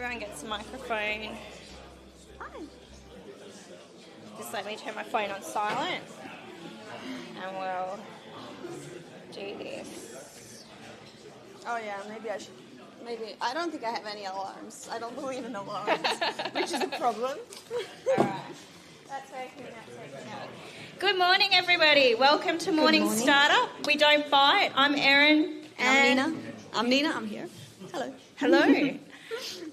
everyone gets a microphone. Hi. Just let me turn my phone on silent. And we'll do this. Oh yeah, maybe I should. Maybe I don't think I have any alarms. I don't believe in alarms, which is a problem. All right. That's working. Good morning, everybody. Welcome to Morning Startup. We don't bite. I'm Erin. And I'm Nina. I'm here. Hello. Hello.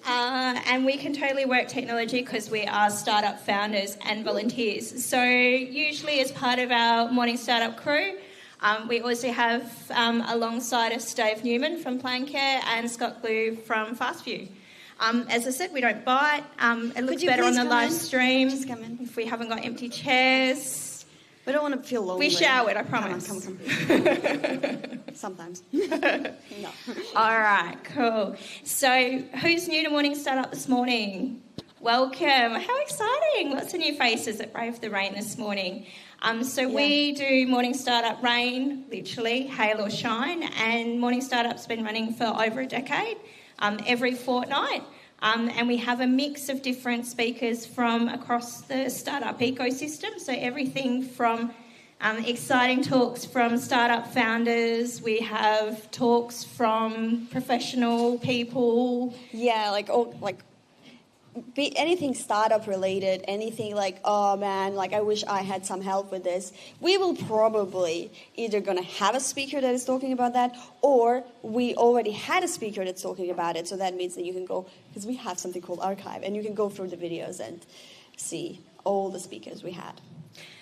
And we can totally work technology because we are startup founders and volunteers. So usually as part of our Morning Startup crew, we also have alongside us Dave Newman from Plan Care and Scott Glue from FastView. As I said, we don't bite. It looks better on the live stream if we haven't got empty chairs. We don't want to feel lonely. We showered, I promise. Come on. Sometimes. No. All right, cool. So who's new to Morning Startup this morning? Welcome. How exciting. Lots of new faces that braved the rain this morning. We do Morning Startup rain, literally, hail or shine, and Morning Startup's been running for over a decade, every fortnight. And we have a mix of different speakers from across the startup ecosystem. So everything from exciting talks from startup founders. We have talks from professional people. Yeah, be anything startup related, anything like, oh man, like I wish I had some help with this. We will probably either going to have a speaker that is talking about that, or we already had a speaker that's talking about it. So that means that you can go, because we have something called archive, and you can go through the videos and see all the speakers we had.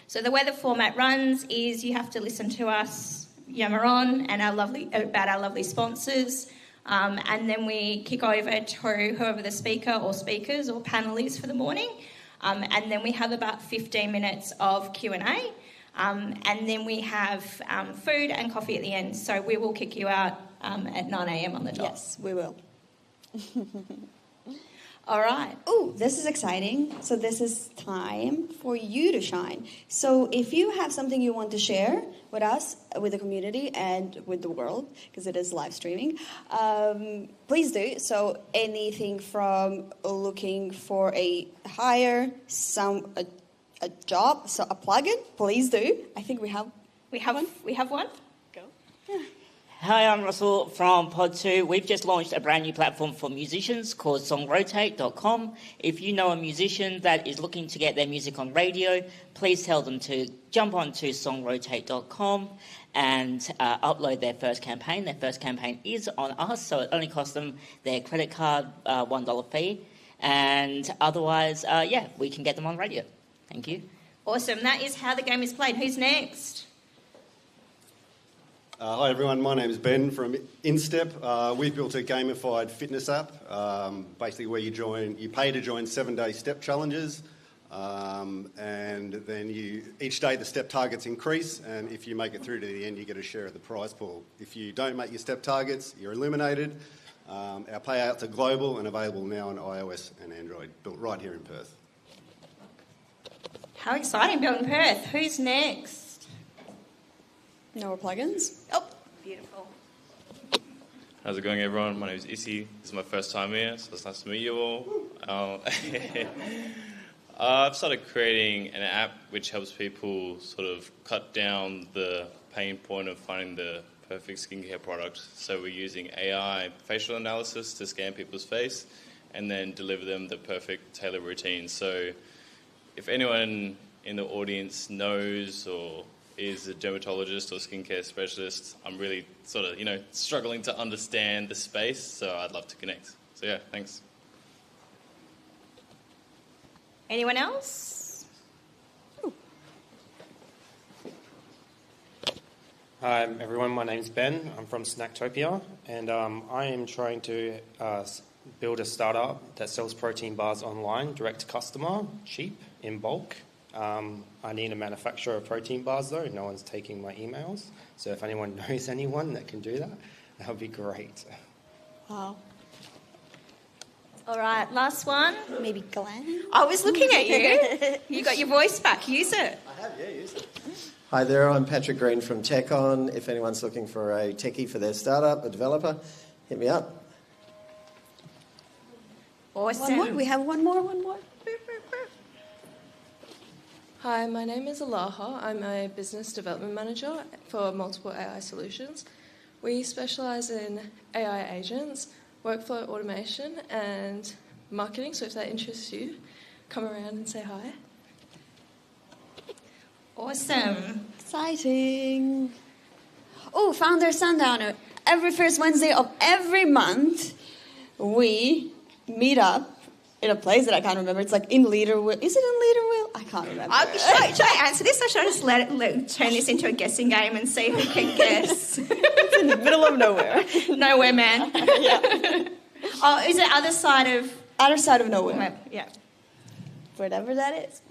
So the way the format runs is you have to listen to us yammer on and our lovely sponsors. And then we kick over to whoever the speaker or speakers or panel is for the morning. And then we have about 15 minutes of Q&A. And then we have food and coffee at the end. So we will kick you out at 9 a.m. on the dot. Yes, we will. All right. Oh, this is exciting. So this is time for you to shine. So if you have something you want to share with us, with the community, and with the world, because it is live streaming, please do. So anything from looking for a hire, a job, so a plugin, please do. I think we have one. We have one. Go. Yeah. Hi, I'm Russell from Pod2. We've just launched a brand new platform for musicians called songrotate.com. If you know a musician that is looking to get their music on radio, please tell them to jump onto songrotate.com and upload their first campaign. Their first campaign is on us, so it only costs them their credit card $1 fee. And otherwise, we can get them on radio. Thank you. Awesome. That is how the game is played. Who's next? Hi everyone, my name is Ben from InStep. We've built a gamified fitness app, basically where you pay to join 7-day step challenges, and then each day the step targets increase, and if you make it through to the end you get a share of the prize pool. If you don't make your step targets, you're eliminated. Our payouts are global and available now on iOS and Android, built right here in Perth. How exciting, built in Perth. Who's next? No more plugins? Oh, beautiful. How's it going, everyone? My name is Issy. This is my first time here, so it's nice to meet you all. I've started creating an app which helps people sort of cut down the pain point of finding the perfect skincare product. So we're using AI facial analysis to scan people's face and then deliver them the perfect tailored routine. So if anyone in the audience knows or is a dermatologist or skincare specialist, I'm really sort of, struggling to understand the space, so I'd love to connect. So yeah, thanks. Anyone else? Ooh. Hi everyone, my name's Ben. I'm from Snacktopia, and I am trying to build a startup that sells protein bars online, direct to customer, cheap, in bulk. I need a manufacturer of protein bars though. No one's taking my emails. So if anyone knows anyone that can do that, that would be great. Wow. All right, last one. Maybe Glenn? I was looking at you. You got your voice back. Use it. I have, yeah, use it. Hi there, I'm Patrick Green from TechOn. If anyone's looking for a techie for their startup, a developer, hit me up. Awesome. One more. We have one more. Hi, my name is Alaha. I'm a business development manager for multiple AI solutions. We specialise in AI agents, workflow automation, and marketing. So if that interests you, come around and say hi. Awesome. Exciting. Oh, Founder Sundowner. Every first Wednesday of every month, we meet up in a place that I can't remember. It's like in Leaderville. Is it in Leaderville? I can't remember. Should I answer this, or should I just turn this into a guessing game and see who can guess? It's in the middle of nowhere. Nowhere, man. Yeah. Oh, is it other side of... Other side of nowhere. Yeah. Whatever that is.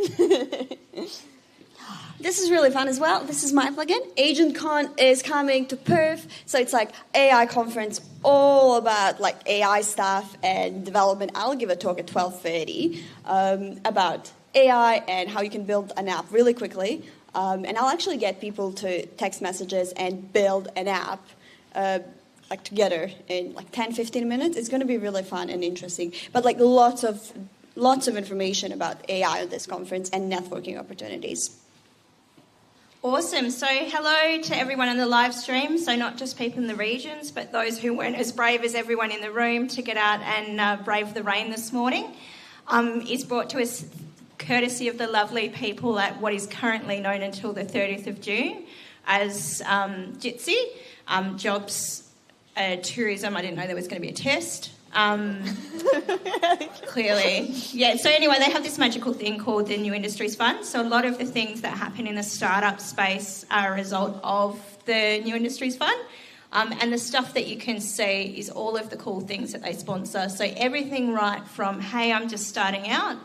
This is really fun as well. This is my plugin. AgentCon is coming to Perth. So it's like AI conference all about like AI stuff and development. I'll give a talk at 12:30 about AI and how you can build an app really quickly. And I'll actually get people to text messages and build an app like together in like 10-15 minutes. It's going to be really fun and interesting. But like lots of information about AI at this conference and networking opportunities. Awesome. So hello to everyone in the live stream. So not just people in the regions, but those who weren't as brave as everyone in the room to get out and brave the rain this morning. Is brought to us courtesy of the lovely people at what is currently known until the 30th of June as JITSI, Jobs Tourism. I didn't know there was going to be a test. Clearly. Yeah, so anyway, they have this magical thing called the New Industries Fund. So a lot of the things that happen in the startup space are a result of the New Industries Fund. And the stuff that you can see is all of the cool things that they sponsor. So everything right from, hey, I'm just starting out,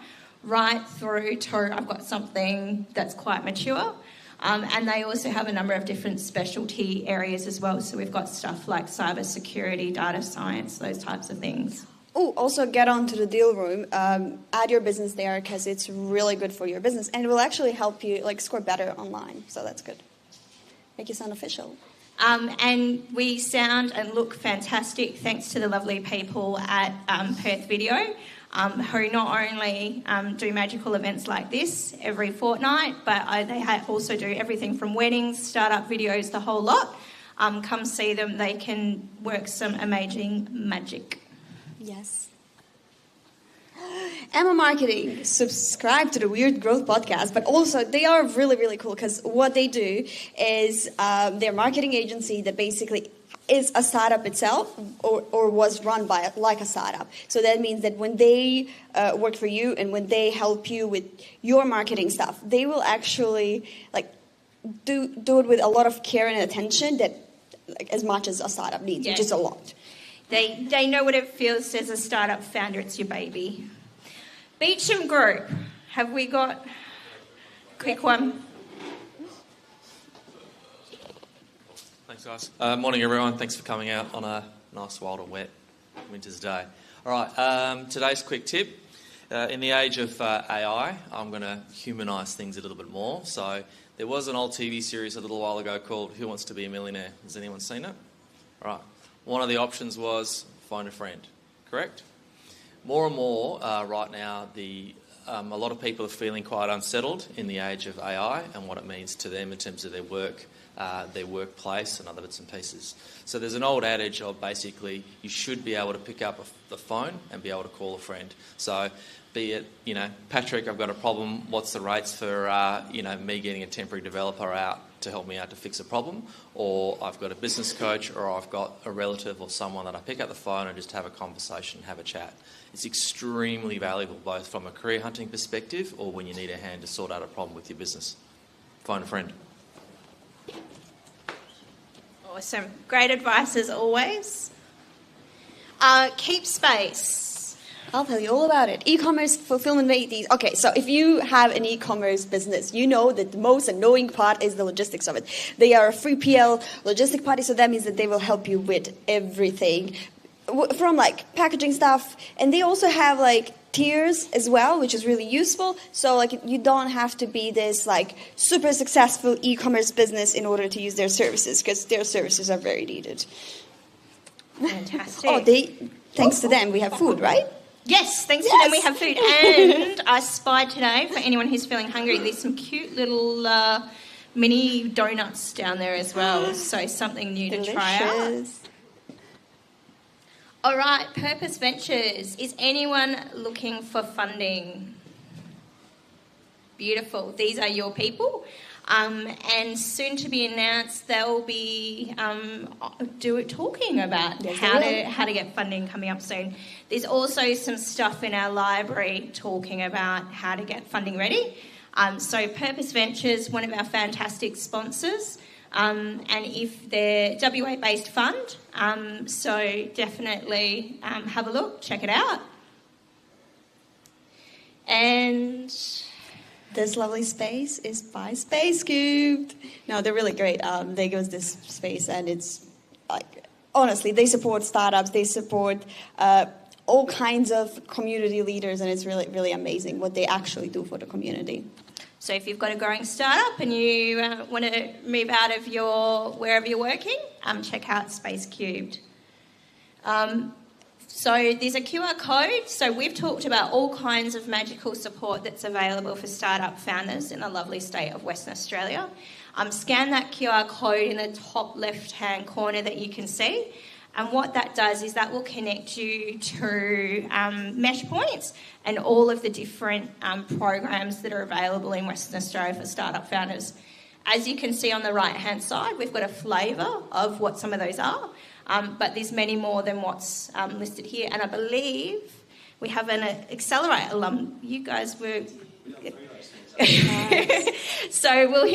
right through to I've got something that's quite mature. And they also have a number of different specialty areas as well. So we've got stuff like cyber security, data science, those types of things. Oh, also get onto the deal room. Add your business there because it's really good for your business. And it will actually help you like score better online. So that's good. Make you sound official. And we sound and look fantastic thanks to the lovely people at Perth Video. Who not only do magical events like this every fortnight, but they also do everything from weddings, startup videos, the whole lot. Come see them. They can work some amazing magic. Yes. Emma Marketing, subscribe to the Weird Growth podcast, but also they are really, really cool because what they do is they're a marketing agency that basically is a startup itself or was run by like a startup. So that means that when they work for you and when they help you with your marketing stuff, they will actually like do it with a lot of care and attention that like, as much as a startup needs, which is a lot. They know what it feels as a startup founder. It's your baby. Beecham Group. Have we got a quick one? Thanks, guys. Morning, everyone. Thanks for coming out on a nice, wild and wet winter's day. All right, today's quick tip. In the age of AI, I'm going to humanise things a little bit more. So there was an old TV series a little while ago called Who Wants to Be a Millionaire? Has anyone seen it? All right. One of the options was phone a friend, correct? More and more right now, a lot of people are feeling quite unsettled in the age of AI and what it means to them in terms of their work, their workplace and other bits and pieces. So there's an old adage of basically you should be able to pick up the phone and be able to call a friend. So be it, Patrick, I've got a problem, what's the rates for, me getting a temporary developer out to help me out to fix a problem, or I've got a business coach, or I've got a relative or someone that I pick up the phone and just have a conversation, have a chat. It's extremely valuable both from a career hunting perspective or when you need a hand to sort out a problem with your business. Phone a friend. Awesome. Great advice as always. Keep space. I'll tell you all about it. E-commerce fulfillment ladies. Okay, so if you have an e-commerce business, you know that the most annoying part is the logistics of it. They are a 3PL logistic party, so that means that they will help you with everything from like packaging stuff. And they also have like tiers as well, which is really useful. So like you don't have to be this like super successful e-commerce business in order to use their services, because their services are very needed. Fantastic. Thanks to them, we have food, right? Yes, thanks to them we have food. And I spied today, for anyone who's feeling hungry, there's some cute little mini donuts down there as well. So something new to try out. All right, Purpose Ventures. Is anyone looking for funding? Beautiful. These are your people. And soon to be announced, they'll be talking about how to get funding coming up soon. There's also some stuff in our library talking about how to get funding ready. So Purpose Ventures, one of our fantastic sponsors, and if they're WA-based fund, so definitely have a look, check it out. And this lovely space is by Space Cubed. No, they're really great. They go to this space, and it's like, honestly, they support startups, they support all kinds of community leaders, and it's really, really amazing what they actually do for the community. So if you've got a growing startup and you want to move out of wherever you're working, check out Space Cubed. So there's a QR code. So we've talked about all kinds of magical support that's available for startup founders in the lovely state of Western Australia. Scan that QR code in the top left-hand corner that you can see. And what that does is that will connect you to mesh points and all of the different programs that are available in Western Australia for startup founders. As you can see on the right-hand side, we've got a flavour of what some of those are. But there's many more than what's listed here. And I believe we have an Accelerate alum. You guys were... So we'll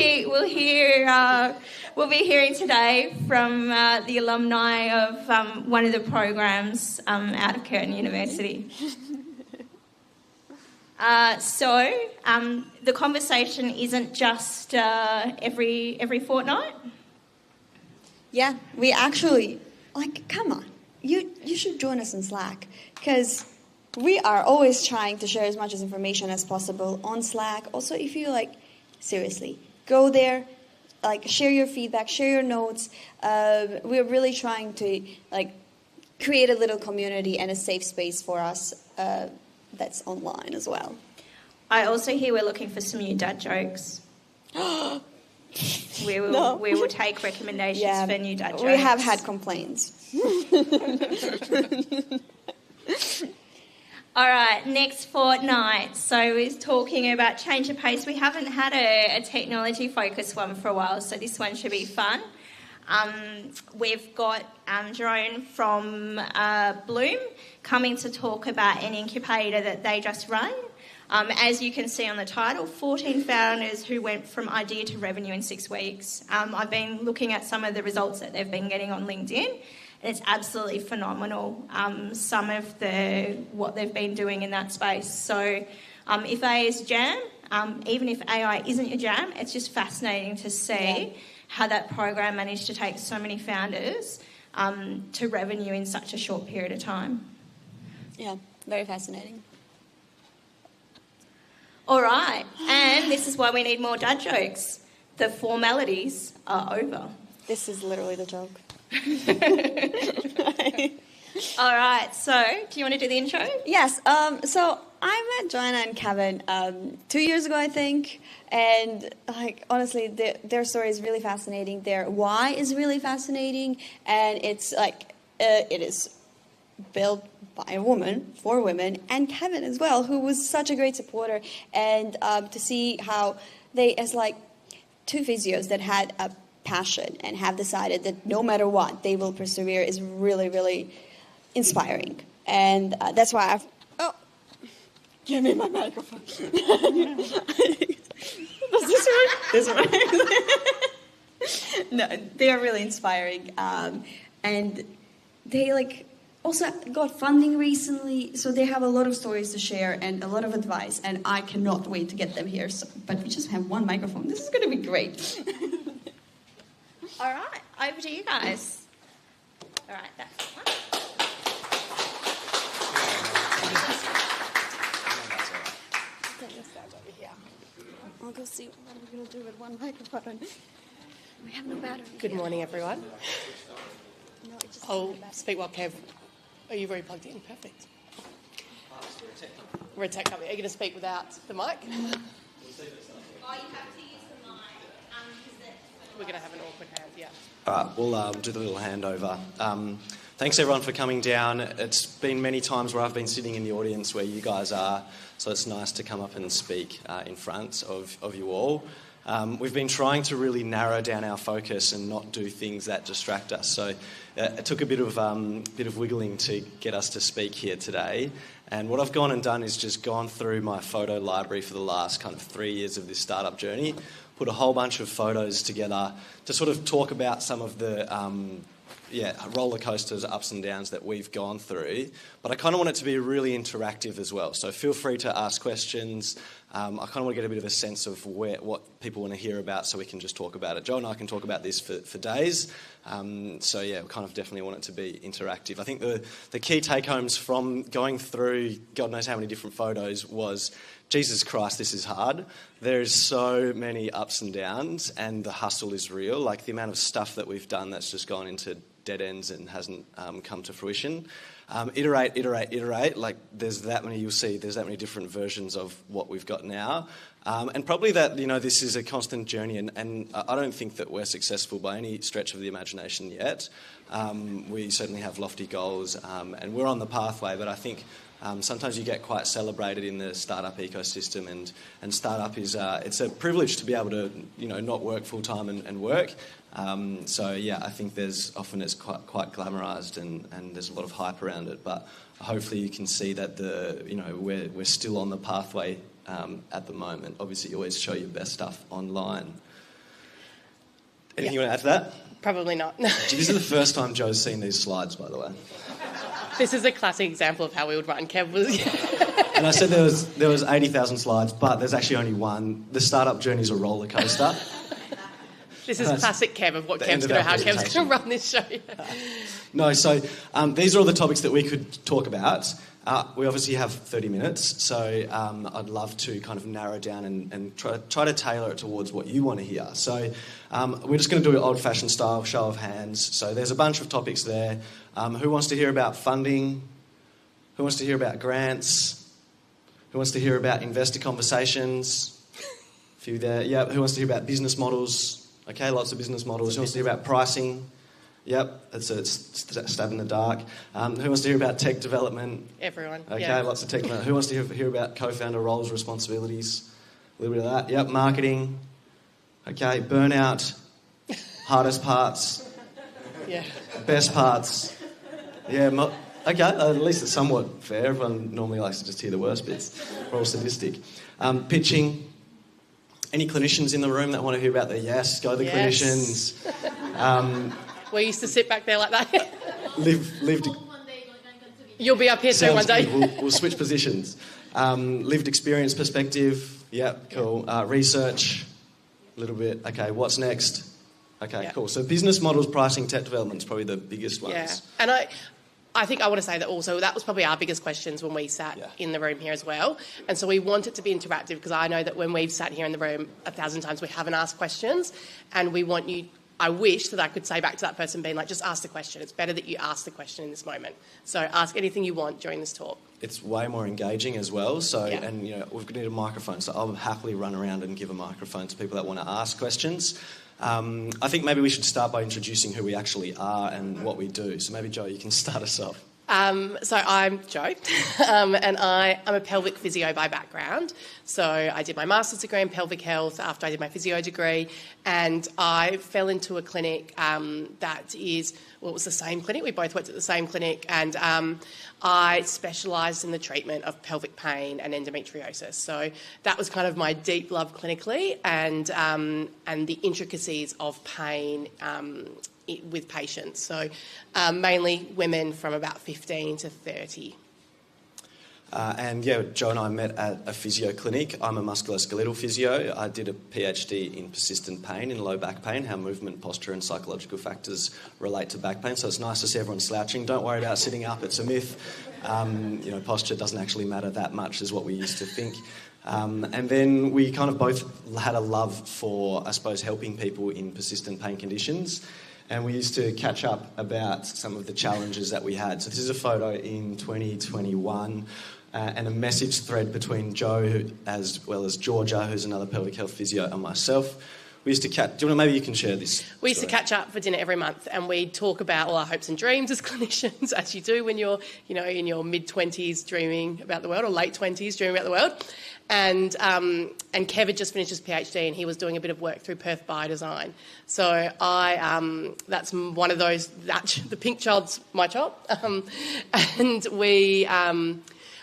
be hearing today from the alumni of one of the programs out of Curtin University. So the conversation isn't just every fortnight. Yeah, we actually... come on, you should join us in Slack, because we are always trying to share as much information as possible on Slack. Also, if you seriously, go there, share your feedback, share your notes. We're really trying to create a little community and a safe space for us that's online as well. I also hear we're looking for some new dad jokes. We will take recommendations for new dad jokes. We have had complaints. All right, next fortnight. So we're talking about change of pace. We haven't had a technology-focused one for a while, so this one should be fun. We've got Jerome from Bloom coming to talk about an incubator that they just run. As you can see on the title, 14 founders who went from idea to revenue in 6 weeks. I've been looking at some of the results that they've been getting on LinkedIn, and it's absolutely phenomenal, some of what they've been doing in that space. So if AI is jam, even if AI isn't your jam, it's just fascinating to see how that program managed to take so many founders to revenue in such a short period of time. Yeah, very fascinating. All right, and this is why we need more dad jokes. The formalities are over. This is literally the joke. All right, so do you want to do the intro? Yes, so I met Joanna and Kevin 2 years ago, I think, and honestly, their story is really fascinating. Their why is really fascinating, and it's it is built by a woman, for women, and Kevin as well, who was such a great supporter. And to see how they, as two physios that had a passion and have decided that no matter what, they will persevere, is really, really inspiring. And that's why give me my microphone. Does this work? This works. No, they are really inspiring. And they also got funding recently, so they have a lot of stories to share and a lot of advice, and I cannot wait to get them here. But we just have one microphone. This is going to be great. All right, over to you guys. All right, that's one. I'll go see what we're going to do with one microphone. We have no battery. Good morning, everyone. I'll speak while Kev... Are you already plugged in? Perfect. We're a tech company. Are you going to speak without the mic? Oh, you have to use the mic. We're going to have an awkward hand, yeah. All right, we'll do the little handover. Thanks everyone for coming down. It's been many times where I've been sitting in the audience where you guys are, so it's nice to come up and speak in front of you all. We've been trying to really narrow down our focus and not do things that distract us. So it took a bit of wiggling to get us to speak here today. And what I've gone and done is just gone through my photo library for the last kind of 3 years of this startup journey, put a whole bunch of photos together to sort of talk about some of the roller coasters, ups and downs that we've gone through. But I kind of want it to be really interactive as well. So feel free to ask questions. I kind of want to get a bit of a sense of what people want to hear about so we can just talk about it. Jo and I can talk about this for days. We kind of definitely want it to be interactive. I think the key take-homes from going through God knows how many different photos was, Jesus Christ, this is hard. There's so many ups and downs and the hustle is real. Like the amount of stuff that we've done that's just gone into dead ends and hasn't come to fruition. Iterate. Like there's that many different versions of what we've got now. And probably that, this is a constant journey and I don't think that we're successful by any stretch of the imagination yet. We certainly have lofty goals and we're on the pathway, but I think sometimes you get quite celebrated in the startup ecosystem and startup is, it's a privilege to be able to, not work full time and work. I think it's quite glamorised and there's a lot of hype around it, but hopefully you can see that we're still on the pathway at the moment. Obviously you always show your best stuff online. Anything you want to add to that? Probably not. This is the first time Jo's seen these slides, by the way. This is a classic example of how we would run. Kev was... And I said there was 80,000 slides, but there's actually only one. The startup journey is a roller coaster. This is classic Kev of how Kev's going to run this show. No, so these are all the topics that we could talk about. We obviously have 30 minutes, so I'd love to kind of narrow down and try to tailor it towards what you want to hear. So we're just going to do an old-fashioned style show of hands. So there's a bunch of topics there. Who wants to hear about funding? Who wants to hear about grants? Who wants to hear about investor conversations? A few there. Yeah. Who wants to hear about business models? Okay, lots of business models. Who wants to hear about pricing? Yep, it's a stab in the dark. Who wants to hear about tech development? Everyone. Okay, lots of tech development. Who wants to hear about co-founder roles, responsibilities? A little bit of that. Yep, marketing. Okay, burnout. Hardest parts. Yeah. Best parts. Yeah, okay, at least it's somewhat fair. Everyone normally likes to just hear the worst bits. We're all sadistic. Pitching. Any clinicians in the room that want to hear about the clinicians? We used to sit back there like that. Lived. You'll be up here too one day. We'll switch positions. Lived experience perspective. Yeah, cool. Research. A little bit. Okay, what's next? Okay, cool. So business models, pricing, tech development is probably the biggest ones. Yeah, and I think I want to say that also that was probably our biggest questions when we sat in the room here as well. And so we want it to be interactive because I know that when we've sat here in the room 1,000 times, we haven't asked questions, and we want you. I wish that I could say back to that person being like, just ask the question. It's better that you ask the question in this moment. So ask anything you want during this talk. It's way more engaging as well. So, and we've got a microphone. So I'll happily run around and give a microphone to people that want to ask questions. I think maybe we should start by introducing who we actually are and what we do. So maybe, Jo, you can start us off. So I'm Jo, and I'm a pelvic physio by background. So I did my master's degree in pelvic health after I did my physio degree, and I fell into a clinic it was the same clinic. We both worked at the same clinic, and I specialised in the treatment of pelvic pain and endometriosis. So that was kind of my deep love clinically, and the intricacies of pain with patients. So mainly women from about 15 to 30. Jo and I met at a physio clinic. I'm a musculoskeletal physio. I did a PhD in persistent pain, in low back pain, how movement, posture and psychological factors relate to back pain. So it's nice to see everyone slouching. Don't worry about sitting up, it's a myth. Posture doesn't actually matter that much as what we used to think. And then we kind of both had a love for, I suppose, helping people in persistent pain conditions. And we used to catch up about some of the challenges that we had. So this is a photo in 2021. and a message thread between Joe, as well as Georgia, who's another pelvic health physio, and myself. We used to catch... Do you want to, maybe you can share this? We used to catch up for dinner every month, and we'd talk about all our hopes and dreams as clinicians, as you do when you're, in your mid-20s dreaming about the world, or late 20s dreaming about the world. And Kev had just finished his PhD, and he was doing a bit of work through Perth Biodesign. So that's one of those... the pink child's my child. And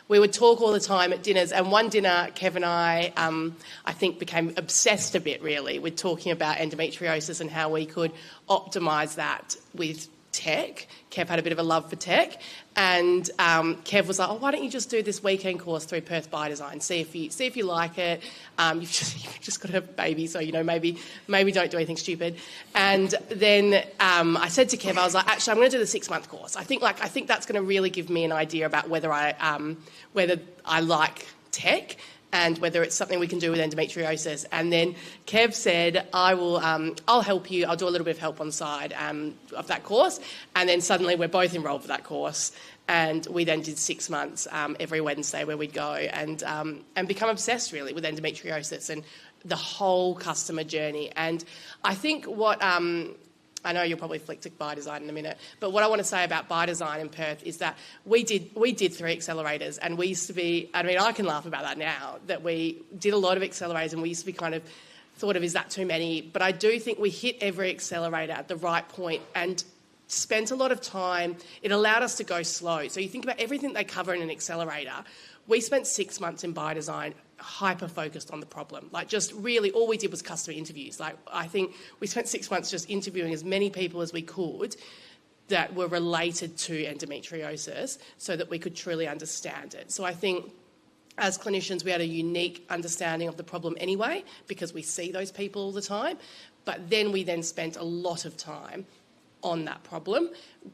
we would talk all the time at dinners, and one dinner, Kev and I think became obsessed a bit, really, with talking about endometriosis and how we could optimise that with tech. Kev had a bit of a love for tech, and Kev was like, "Oh, why don't you just do this weekend course through Perth Biodesign? See if you like it. You've just got to have a baby, so maybe don't do anything stupid." And then I said to Kev, I was like, "Actually, I'm going to do the 6-month course. I think that's going to really give me an idea about whether I like tech." And whether it's something we can do with endometriosis. And then Kev said, I'll help you. I'll do a little bit of help on the side of that course. And then suddenly we're both enrolled for that course. And we then did 6 months every Wednesday where we'd go and become obsessed, really, with endometriosis and the whole customer journey. And I think what... I know you'll probably flick to Biodesign in a minute, but what I want to say about Biodesign in Perth is that we did 3 accelerators, and we used to be, I can laugh about that now, that we did a lot of accelerators, and we used to be kind of thought of, is that too many? But I do think we hit every accelerator at the right point and spent a lot of time. It allowed us to go slow. So you think about everything they cover in an accelerator. We spent 6 months in Biodesign hyper-focused on the problem. Just really all we did was customer interviews. I think we spent 6 months just interviewing as many people as we could that were related to endometriosis so that we could truly understand it. So I think as clinicians we had a unique understanding of the problem anyway because we see those people all the time, but then we spent a lot of time on that problem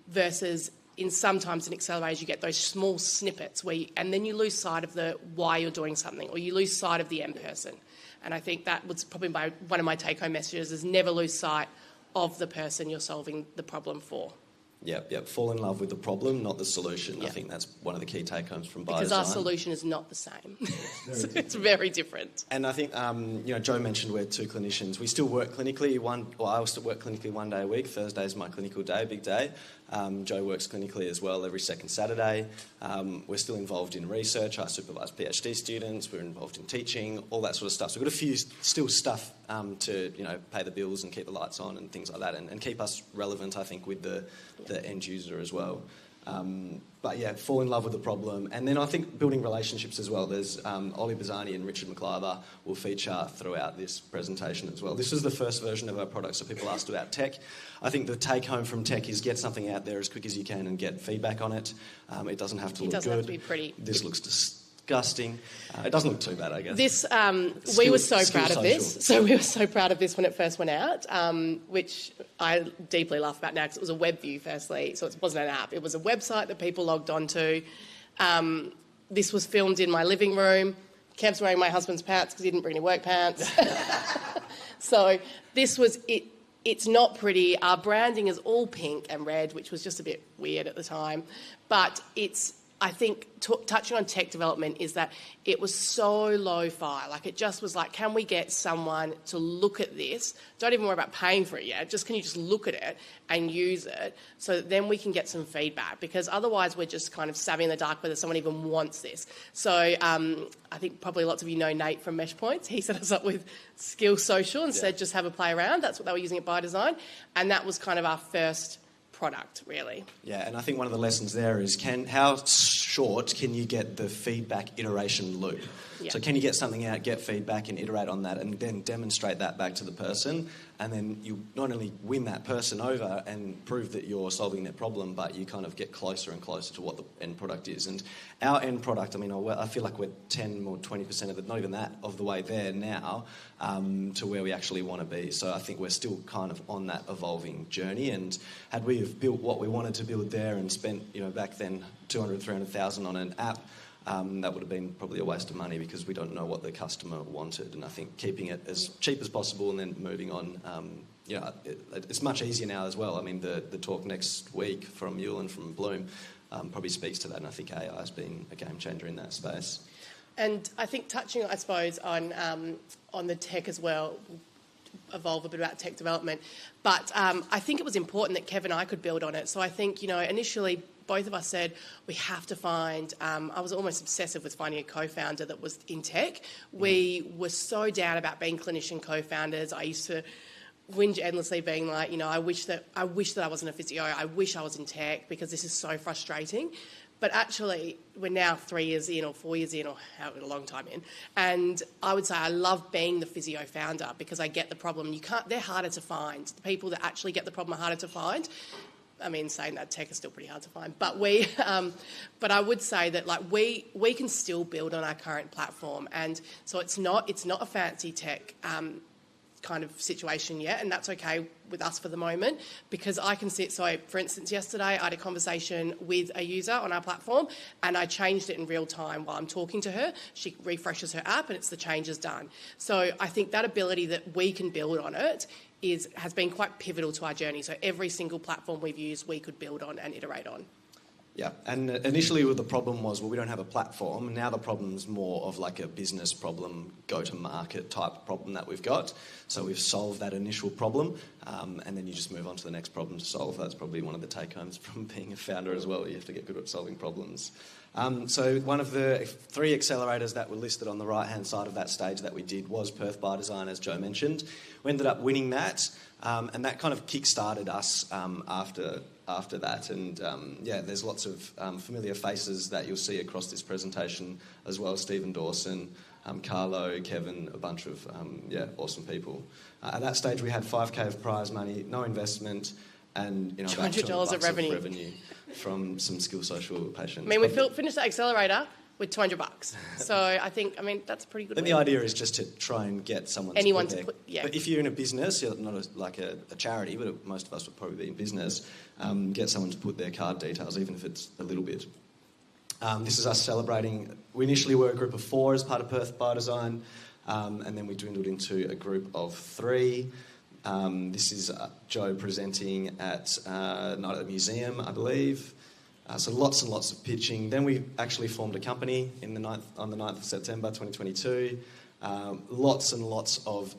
versus... Sometimes in accelerators you get those small snippets and then you lose sight of the why you're doing something, or you lose sight of the end person. And I think that was probably one of my take-home messages, is never lose sight of the person you're solving the problem for. Yep. Fall in love with the problem, not the solution. Yep. I think that's one of the key take-homes from Biodesign. Because our solution is not the same. It's very different. And I think, Joe mentioned we're 2 clinicians. We still work clinically. I still work clinically 1 day a week. Thursday is my clinical day, big day. Joe works clinically as well every second Saturday. We're still involved in research. I supervise PhD students. We're involved in teaching, all that sort of stuff. So we've got a few still stuff to pay the bills and keep the lights on and things like that, and keep us relevant, I think, with the end user as well. But yeah, fall in love with the problem. And then I think building relationships as well. There's Ollie Bazzani and Richard McIver will feature throughout this presentation as well. This is the first version of our product, so people asked about tech. I think the take home from tech is get something out there as quick as you can and get feedback on it. It doesn't have to look good. It doesn't have to be pretty. This looks disgusting. It doesn't look too bad, I guess. This, we were so proud of this. So we were so proud of this when it first went out, which I deeply laugh about now because it was a web view firstly, so it wasn't an app. It was a website that people logged onto. This was filmed in my living room. Kev's wearing my husband's pants because he didn't bring any work pants. So this was it. It's not pretty. Our branding is all pink and red, which was just a bit weird at the time. But it's, I think, touching on tech development is that it was so lo-fi. It just was like, can we get someone to look at this? Don't even worry about paying for it yet. Can you just look at it and use it so that then we can get some feedback? Because otherwise we're just kind of stabbing in the dark whether someone even wants this. So I think probably lots of you know Nate from Mesh Points. He set us up with Skill Social and said just have a play around. That's what they were using at Biodesign. And that was kind of our first product, really. Yeah, and I think one of the lessons there is how short can you get the feedback iteration loop? Yeah. So can you get something out, get feedback and iterate on that and then demonstrate that back to the person, and then you not only win that person over and prove that you're solving their problem, but you kind of get closer and closer to what the end product is. And our end product, I feel like we're 10 or 20% of it, not even that, of the way there now to where we actually want to be. So I think we're still kind of on that evolving journey, and had we have built what we wanted to build there and spent, back then 200,000, 300,000 on an app, that would have been probably a waste of money because we don't know what the customer wanted. And I think keeping it as cheap as possible and then moving on, it's much easier now as well. The talk next week from Yule and from Bloom, probably speaks to that, and I think AI has been a game changer in that space. And I think touching, I suppose, on the tech as well, evolve a bit about tech development, but I think it was important that Kev and I could build on it. So I think, initially both of us said we have to find, I was almost obsessive with finding a co-founder that was in tech. We were so down about being clinician co-founders. I used to whinge endlessly being like, I wish that I wasn't a physio. I wish I was in tech because this is so frustrating. But actually, we're now 3 years in or 4 years in or however a long time in, and I would say I love being the physio founder because I get the problem. They're harder to find. The people that actually get the problem are harder to find. I mean, saying that, tech is still pretty hard to find. But but I would say that we can still build on our current platform, and so it's not a fancy tech kind of situation yet, and that's okay with us for the moment because I can see. So, for instance, yesterday I had a conversation with a user on our platform, and I changed it in real time while I'm talking to her. She refreshes her app, and it's the changes done. So, I think that ability that we can build on it has been quite pivotal to our journey. So, every single platform we've used, we could build on and iterate on. Yeah, and initially the problem was, we don't have a platform. Now the problem's more of like a business problem, go-to-market type problem that we've got. So we've solved that initial problem, and then you just move on to the next problem to solve. That's probably one of the take-homes from being a founder as well. You have to get good at solving problems. So one of the 3 accelerators that were listed on the right-hand side of that stage that we did was Perth by Design, as Joe mentioned. We ended up winning that, and that kind of kick-started us after that. And there's lots of familiar faces that you'll see across this presentation as well. Stephen Dawson, Carlo, Kevin, a bunch of awesome people. At that stage we had $5,000 of prize money, no investment, and about $200 of revenue from some Skill Social patients. I mean, we finished that accelerator with $200. So I think, that's pretty good. And the idea is just to try and get someone to put. But if you're in a business, you're not like a charity, but most of us would probably be in business, get someone to put their card details, even if it's a little bit. This is us celebrating. We initially were a group of 4 as part of Perth by Design, and then we dwindled into a group of 3. This is Joe presenting at Night at the Museum, I believe. So lots and lots of pitching. Then we actually formed a company on the 9th of September 2022. Lots and lots of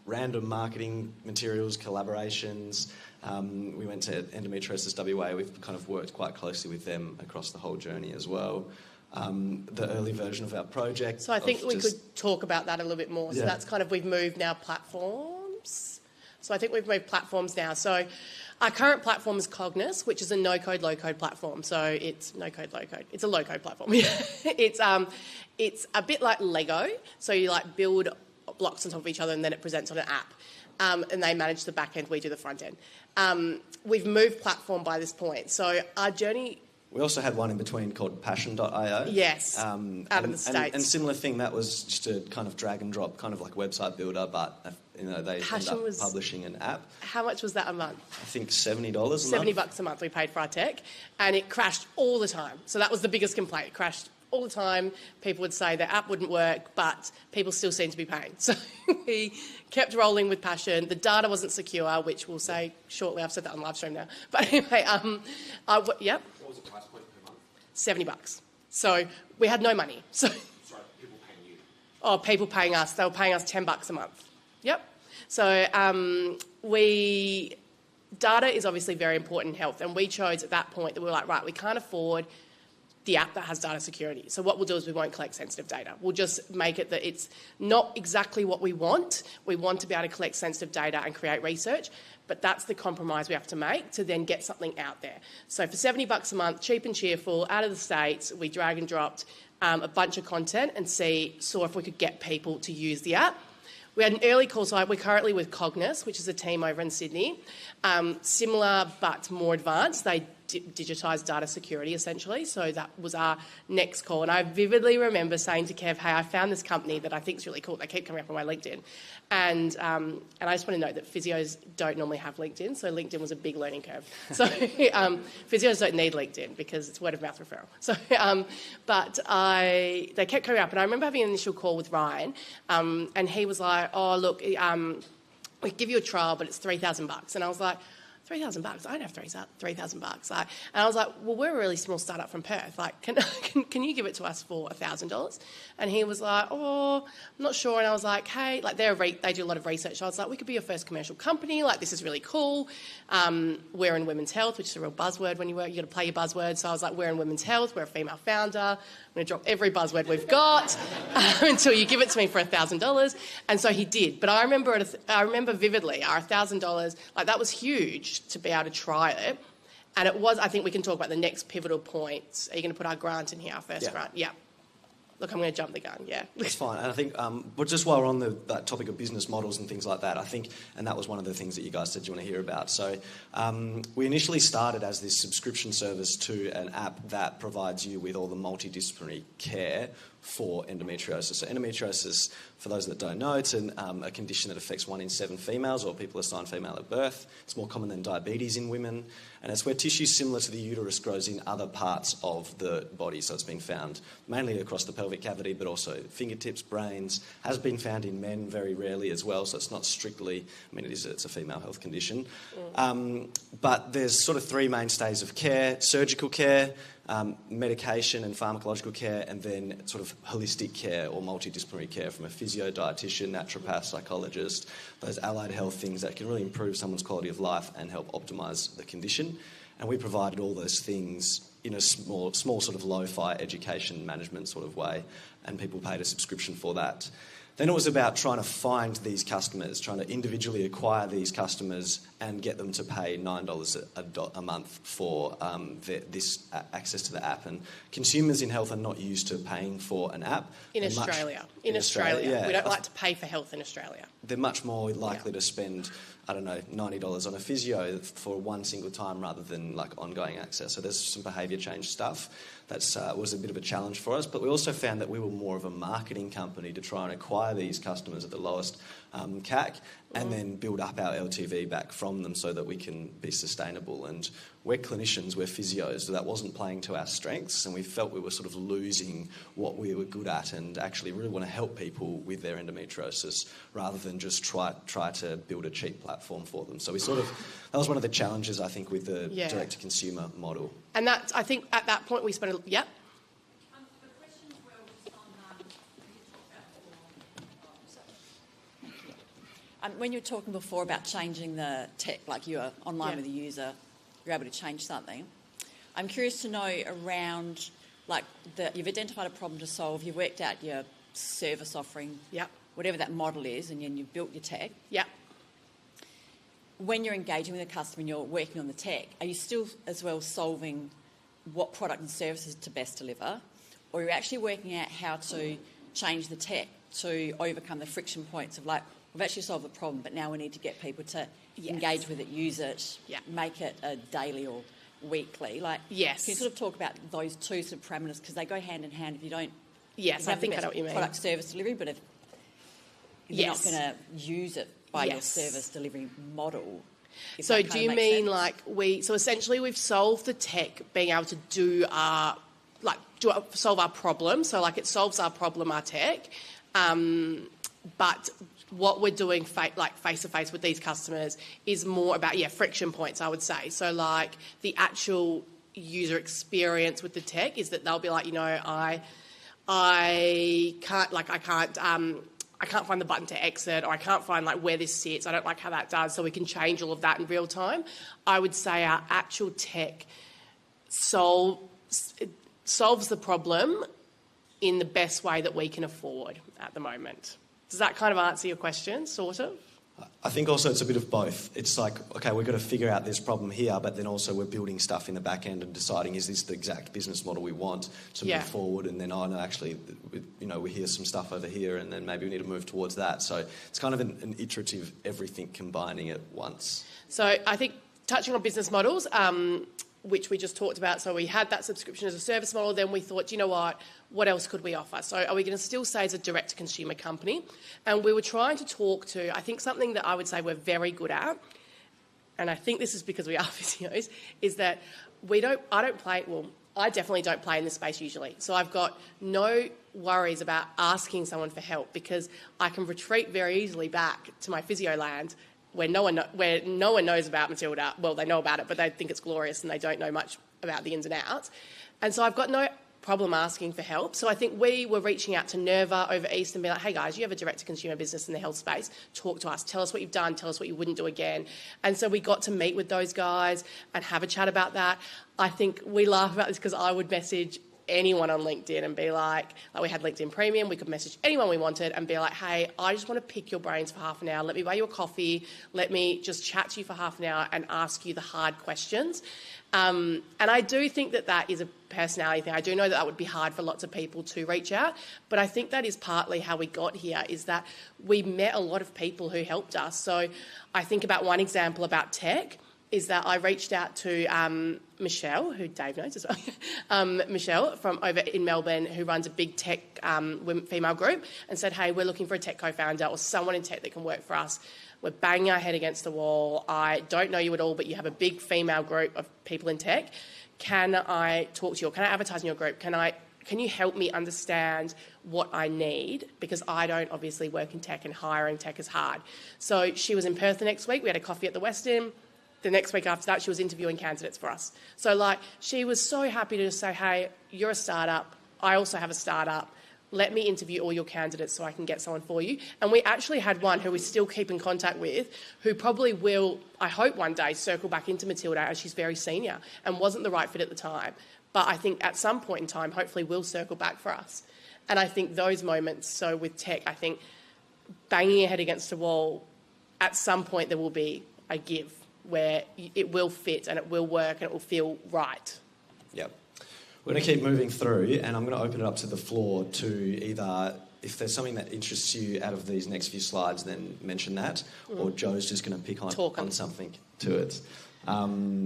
random marketing materials, collaborations. We went to Endometriosis WA. We've kind of worked quite closely with them across the whole journey as well. The early version of our project. So I think we could talk about that a little bit more. So that's kind of, we've moved now platforms. So I think we've moved platforms now. So our current platform is Cognos, which is a no-code, low-code platform. So it's no-code, low-code. It's a low-code platform. It's a bit like Lego. So you build blocks on top of each other and then it presents on an app. And they manage the back end, we do the front end. We've moved platform by this point. So our journey... We also had one in between called Passion.io. Yes, out of the States. And similar thing, that was just a kind of drag and drop, kind of like website builder, but they ended up publishing an app. How much was that a month? I think $70 a month. $70 a month we paid for our tech, and it crashed all the time. So that was the biggest complaint. It crashed all the time. People would say their app wouldn't work, but people still seem to be paying. So we kept rolling with Passion. The data wasn't secure, which we'll say shortly. I've said that on live stream now. But anyway, yep. What was the price point per month? $70. So we had no money. So sorry, people paying you? Oh, people paying us. They were paying us $10 a month. Yep. So data is obviously very important in health, and we chose at that point that we were like, right, we can't afford the app that has data security. So what we'll do is we won't collect sensitive data. We'll just make it that it's not exactly what we want. We want to be able to collect sensitive data and create research, but that's the compromise we have to make to then get something out there. So for $70 a month, cheap and cheerful, out of the States, we drag and dropped a bunch of content and saw if we could get people to use the app. We had an early call, so we're currently with Cognos, which is a team over in Sydney. Similar but more advanced. They digitised data security, essentially. So that was our next call. And I vividly remember saying to Kev, hey, I found this company that I think is really cool. They keep coming up on my LinkedIn. And I just want to note that physios don't normally have LinkedIn, so LinkedIn was a big learning curve. So physios don't need LinkedIn because it's word-of-mouth referral. So, they kept coming up, and I remember having an initial call with Ryan, and he was like, oh, look, we give you a trial, but it's $3,000. And I was like, $3,000. I don't have $3,000. And I was like, well, we're a really small startup from Perth. Like, can you give it to us for $1,000? And he was like, oh, I'm not sure. And I was like, hey, like they do a lot of research. So I was like, we could be your first commercial company. Like, this is really cool. We're in women's health, which is a real buzzword when you work. You got to play your buzzwords. So I was like, we're in women's health. We're a female founder. I'm going to drop every buzzword we've got until you give it to me for $1,000. And so he did. But I remember vividly, our $1,000, like that was huge to be able to try it. And it was, I think we can talk about the next pivotal points. Are you going to put our grant in here, our first grant? Yeah. Look, I'm going to jump the gun, yeah. That's fine. And I think, but just while we're on that topic of business models and things like that, I think, and that was one of the things that you guys said you want to hear about. So we initially started as this subscription service to an app that provides you with all the multidisciplinary care for endometriosis. So endometriosis, for those that don't know, it's a condition that affects 1 in 7 females, or people assigned female at birth. It's more common than diabetes in women, and it's where tissue similar to the uterus grows in other parts of the body. So it's been found mainly across the pelvic cavity, but also fingertips, brains, has been found in men very rarely as well, so it's not strictly, I mean, it's a female health condition. But there's sort of 3 mainstays of care: surgical care, medication and pharmacological care, and then sort of holistic care or multidisciplinary care from a physio, dietitian, naturopath, psychologist, those allied health things that can really improve someone's quality of life and help optimise the condition. And we provided all those things in a small sort of lo-fi education management sort of way, and people paid a subscription for that. Then it was about trying to find these customers, trying to individually acquire these customers and get them to pay $9 a month for this access to the app. And consumers in health are not used to paying for an app. In Australia. We don't like to pay for health in Australia. They're much more likely to spend, I don't know, $90 on a physio for one single time rather than like ongoing access. So there's some behaviour change stuff. That was a bit of a challenge for us, but we also found that we were more of a marketing company to try and acquire these customers at the lowest CAC and then build up our LTV back from them so that we can be sustainable. And we're clinicians, we're physios, so that wasn't playing to our strengths, and we felt we were sort of losing what we were good at, and actually really want to help people with their endometriosis rather than just try to build a cheap platform for them. So that was one of the challenges, I think, with the direct-to-consumer model. And that's, I think, at that point we spent the questions were just on when you were talking before about changing the tech, like you are online with a user, you're able to change something. I'm curious to know around, like, you've identified a problem to solve, you've worked out your service offering, whatever that model is, and you've built your tech. When you're engaging with a customer and you're working on the tech, are you still as well solving what product and services to best deliver, or are you actually working out how to change the tech to overcome the friction points of, like, we've actually solved the problem, but now we need to get people to engage with it, use it, make it a daily or weekly? Like, can you sort of talk about those two sort of parameters, because they go hand in hand if you don't I think I know what you mean. Product service delivery, but if you're not going to use it by your service delivery model. So do you mean sense? So essentially we've solved the tech being able to solve our problem. So like it solves our problem, our tech. But what we're doing face-to-face with these customers is more about, friction points, I would say. So like the actual user experience with the tech is that they'll be like, I can't find the button to exit, or I can't find where this sits. I don't like how that does, so we can change all of that in real time. I would say our actual tech solves the problem in the best way that we can afford at the moment. Does that kind of answer your question, sort of? I think also it's a bit of both. It's like, okay, we've got to figure out this problem here, but then also we're building stuff in the back end and deciding, is this the exact business model we want to move forward? And then, we hear some stuff over here, and then maybe we need to move towards that. So it's kind of an iterative everything combining at once. So I think touching on business models, which we just talked about, so we had that subscription as a service model, then we thought, what else could we offer? So are we going to still say as a direct-to-consumer company? And we were trying to talk to, I think something that I would say we're very good at, and I think this is because we are physios, is that I definitely don't play in this space usually. So I've got no worries about asking someone for help, because I can retreat very easily back to my physio land where no one knows about Matilda. Well, they know about it, but they think it's glorious and they don't know much about the ins and outs. And so I've got no problem asking for help. So I think we were reaching out to Nerva over East and be like, hey guys, you have a direct-to-consumer business in the health space. Talk to us. Tell us what you've done. Tell us what you wouldn't do again. And so we got to meet with those guys and have a chat about that. I think we laugh about this because I would message anyone on LinkedIn and be like we had LinkedIn Premium, we could message anyone we wanted and be like, hey, I just want to pick your brains for half an hour. Let me buy you a coffee. Let me just chat to you for half an hour and ask you the hard questions. And I do think that is a personality thing. I do know that would be hard for lots of people to reach out, but I think that is partly how we got here, is that we met a lot of people who helped us. So I think about one example about tech is that I reached out to Michelle, who Dave knows as well, Michelle from over in Melbourne, who runs a big tech female group, and said, hey, we're looking for a tech co-founder or someone in tech that can work for us. We're banging our head against the wall. I don't know you at all, but you have a big female group of people in tech. Can I talk to you? Or can I advertise in your group? Can you help me understand what I need? Because I don't obviously work in tech and hiring tech is hard. So she was in Perth the next week. We had a coffee at the West End. The next week after that, she was interviewing candidates for us. So she was so happy to just say, hey, you're a startup. I also have a startup. Let me interview all your candidates so I can get someone for you. And we actually had one who we still keep in contact with, who probably will, I hope one day, circle back into Matilda as she's very senior and wasn't the right fit at the time. But I think at some point in time, hopefully will circle back for us. And I think those moments, so with tech, I think banging your head against a wall, at some point there will be a give where it will fit and it will work and it will feel right. Yep. We're going to keep moving through, and I'm going to open it up to the floor to either, if there's something that interests you out of these next few slides, then mention that, or Joe's just going to pick on something to it.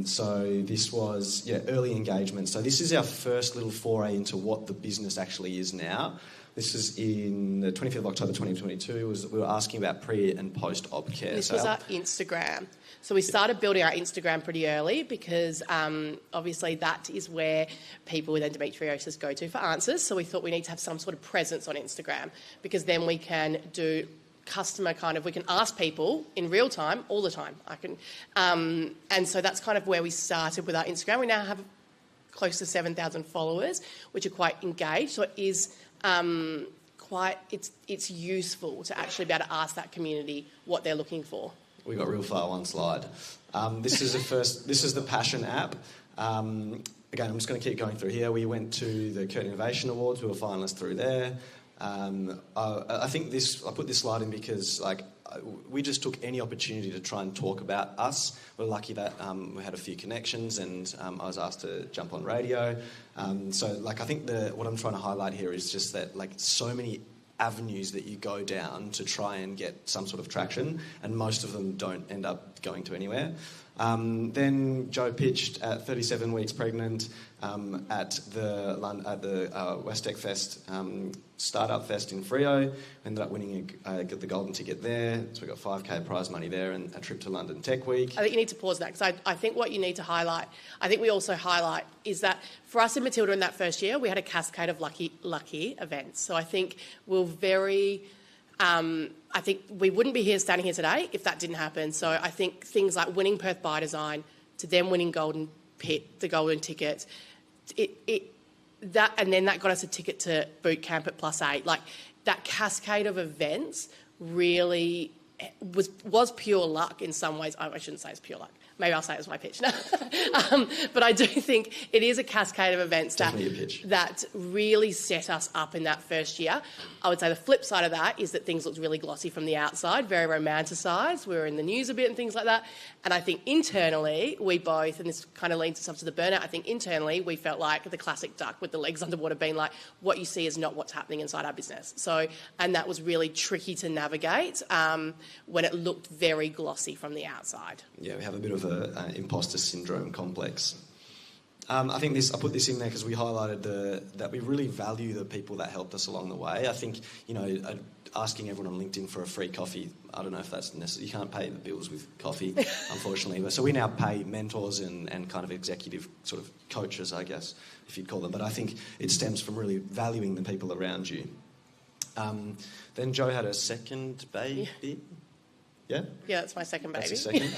So this was, early engagement. So this is our first little foray into what the business actually is now. This is in the 25th of October 2022. We were asking about pre- and post-op care. This was our Instagram. So we started building our Instagram pretty early because obviously that is where people with endometriosis go to for answers. So we thought we need to have some sort of presence on Instagram because then we can do customer we can ask people in real time all the time. And so that's kind of where we started with our Instagram. We now have close to 7,000 followers, which are quite engaged. So it is it's useful to actually be able to ask that community what they're looking for. We got real far one slide. This is the Passion app. Again, I'm just going to keep going through here. We went to the Curtin Innovation Awards. We were finalists through there. I think I put this slide in because we just took any opportunity to try and talk about us. We're lucky that we had a few connections, and I was asked to jump on radio. So I think what I'm trying to highlight here is just that so many avenues that you go down to try and get some sort of traction, and most of them don't end up going to anywhere. Then Joe pitched at 37 weeks pregnant at the Westec Fest Startup Fest in Freo. Ended up winning the golden ticket there, so we got 5k prize money there and a trip to London Tech Week. I think you need to pause that because I think what you need to highlight, I think we also highlight, is that for us in Matilda in that first year, we had a cascade of lucky events. So I think we're very... I think we wouldn't be standing here today if that didn't happen. So I think things like winning Perth by Design, to them winning the golden ticket, and then that got us a ticket to boot camp at +8. That cascade of events really was pure luck in some ways. I shouldn't say it's pure luck. Maybe I'll say it was my pitch. But I do think it is a cascade of events that really set us up in that first year. I would say the flip side of that is that things looked really glossy from the outside, very romanticised. We were in the news a bit and things like that. And I think internally, we both, and this kind of leads us up to the burnout, I think internally we felt like the classic duck with the legs underwater, being like, what you see is not what's happening inside our business. So, and that was really tricky to navigate when it looked very glossy from the outside. Yeah, we have a bit of an imposter syndrome complex. I think I put this in there because we highlighted that we really value the people that helped us along the way. I think, asking everyone on LinkedIn for a free coffee, I don't know if that's necessary. You can't pay the bills with coffee, unfortunately. So we now pay mentors and kind of executive sort of coaches, I guess, if you'd call them. But I think it stems from really valuing the people around you. Then Joe had a second baby. Yeah? Yeah, that's my second baby. That's your second?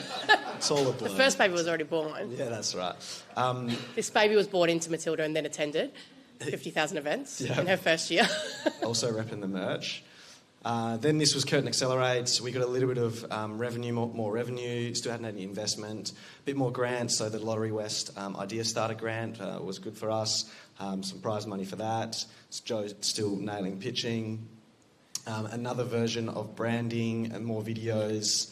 It's all a blur. The first baby was already born. Yeah, that's right. This baby was born into Matilda and then attended 50,000 events in her first year. Also repping the merch. Then this was Curtin Accelerate. We got a little bit of revenue, more revenue, still hadn't had any investment, a bit more grants, so the Lottery West Idea Starter grant was good for us, some prize money for that. Joe's still nailing pitching. Another version of branding and more videos.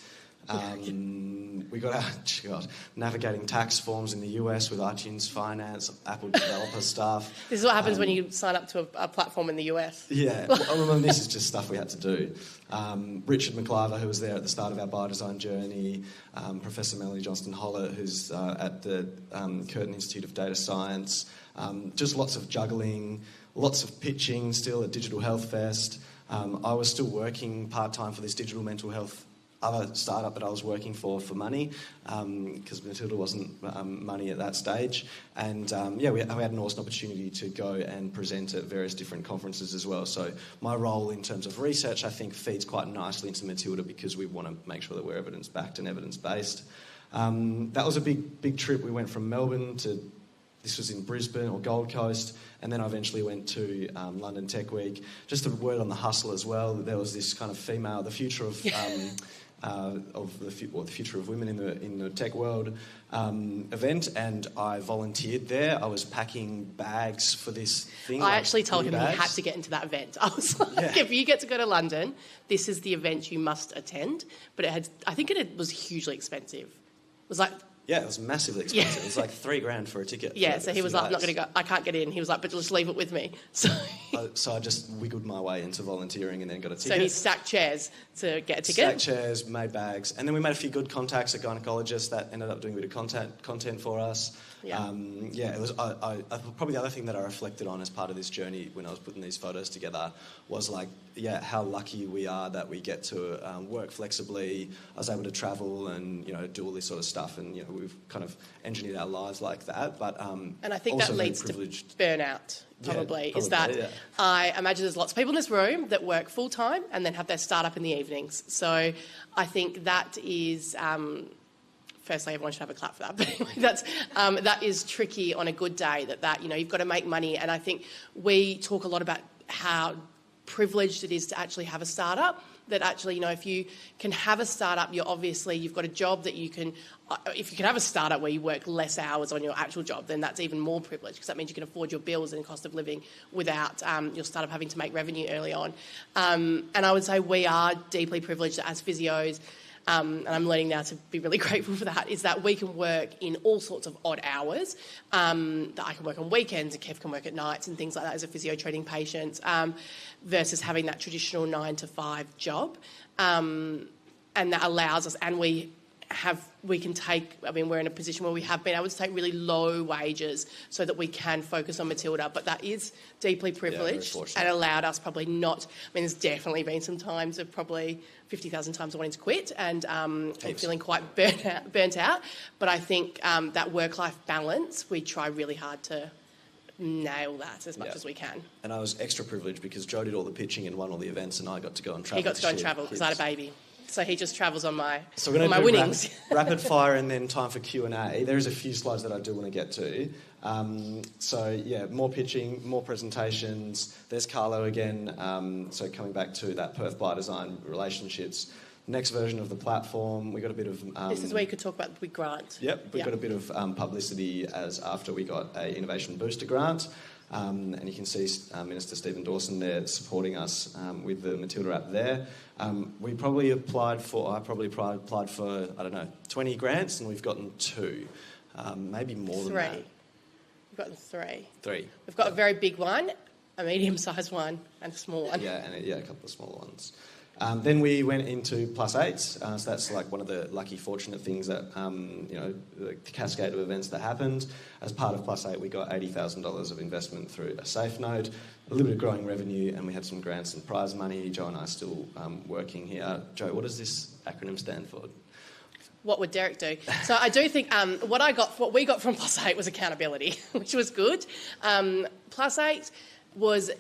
We got our navigating tax forms in the US with iTunes Finance, Apple developer stuff. This is what happens when you sign up to a platform in the US. Yeah, well, this is just stuff we had to do. Richard McCliver, who was there at the start of our biodesign journey, Professor Melanie Johnston-Hollett, who's at the Curtin Institute of Data Science, just lots of juggling, lots of pitching still at Digital Health Fest. I was still working part-time for this digital mental health other startup that I was working for money, because Matilda wasn't money at that stage. And we had an awesome opportunity to go and present at various different conferences as well. So my role in terms of research, I think, feeds quite nicely into Matilda because we want to make sure that we're evidence-backed and evidence-based. That was a big trip. We went from Melbourne to, this was in Brisbane or Gold Coast, and then I eventually went to London Tech Week. Just a word on the hustle as well. There was this kind of female, the future of the future of women in the tech world event, and I volunteered there. I was packing bags for this thing. I actually told him he had to get into that event. I was like, if you get to go to London, this is the event you must attend. But I think it was hugely expensive. It was like... Yeah, it was massively expensive. Yeah. It was like $3,000 for a ticket. Yeah, so he was like, I'm not going to go. I can't get in. He was like, but just leave it with me. So I just wiggled my way into volunteering and then got a ticket. So he stacked chairs to get a ticket? Stacked chairs, made bags. And then we made a few good contacts at gynecologists that ended up doing a bit of content for us. Yeah. It was probably the other thing that I reflected on as part of this journey when I was putting these photos together was like, how lucky we are that we get to work flexibly. I was able to travel and, do all this sort of stuff, and, we've kind of engineered our lives like that. But and I think that leads to burnout, probably, is that I imagine there's lots of people in this room that work full-time and then have their start-up in the evenings. So I think that is... firstly, everyone should have a clap for that. But anyway, that is tricky on a good day, that you've got to make money. And I think we talk a lot about how privileged it is to actually have a startup, that actually, if you can have a startup, you've got a job that you can... If you can have a startup where you work less hours on your actual job, then that's even more privileged, because that means you can afford your bills and cost of living without your startup having to make revenue early on. And I would say we are deeply privileged as physios, and I'm learning now to be really grateful for that, is that we can work in all sorts of odd hours, that I can work on weekends and Kev can work at nights and things like that as a physio treating patients, versus having that traditional 9-to-5 job. And that allows us, and we're in a position where we have been able to take really low wages so that we can focus on Matilda, but that is deeply privileged and allowed us probably not... there's definitely been some times of probably 50,000 times wanting to quit and feeling quite burnt out, but I think that work-life balance, we try really hard to nail that as much as we can. And I was extra privileged because Joe did all the pitching and won all the events, and I got to go and travel. He got to go and travel because I had a baby. So he just travels on my winnings. Rapid fire and then time for Q&A. There is a few slides that I do want to get to. More pitching, more presentations. There's Carlo again. So coming back to that Perth biodesign relationships. Next version of the platform, we got a bit of... this is where you could talk about the big grant. Yep, we got a bit of publicity as after we got a Innovation Booster grant. And you can see Minister Stephen Dawson there supporting us with the Matilda app there. I probably applied for, 20 grants, and we've gotten 2. Maybe more than that. We've gotten 3. 3. We've got a very big one, a medium-sized one, and a small one. Yeah, and a couple of smaller ones. Then we went into +8s, so that's like one of the lucky, fortunate things that, the cascade of events that happened. As part of +8, we got $80,000 of investment through a safe note, a little bit of growing revenue, and we had some grants and prize money. Joe and I are still working here. Joe, what does this acronym stand for? What would Derek do? So I do think what we got from +8 was accountability, which was good. +8 was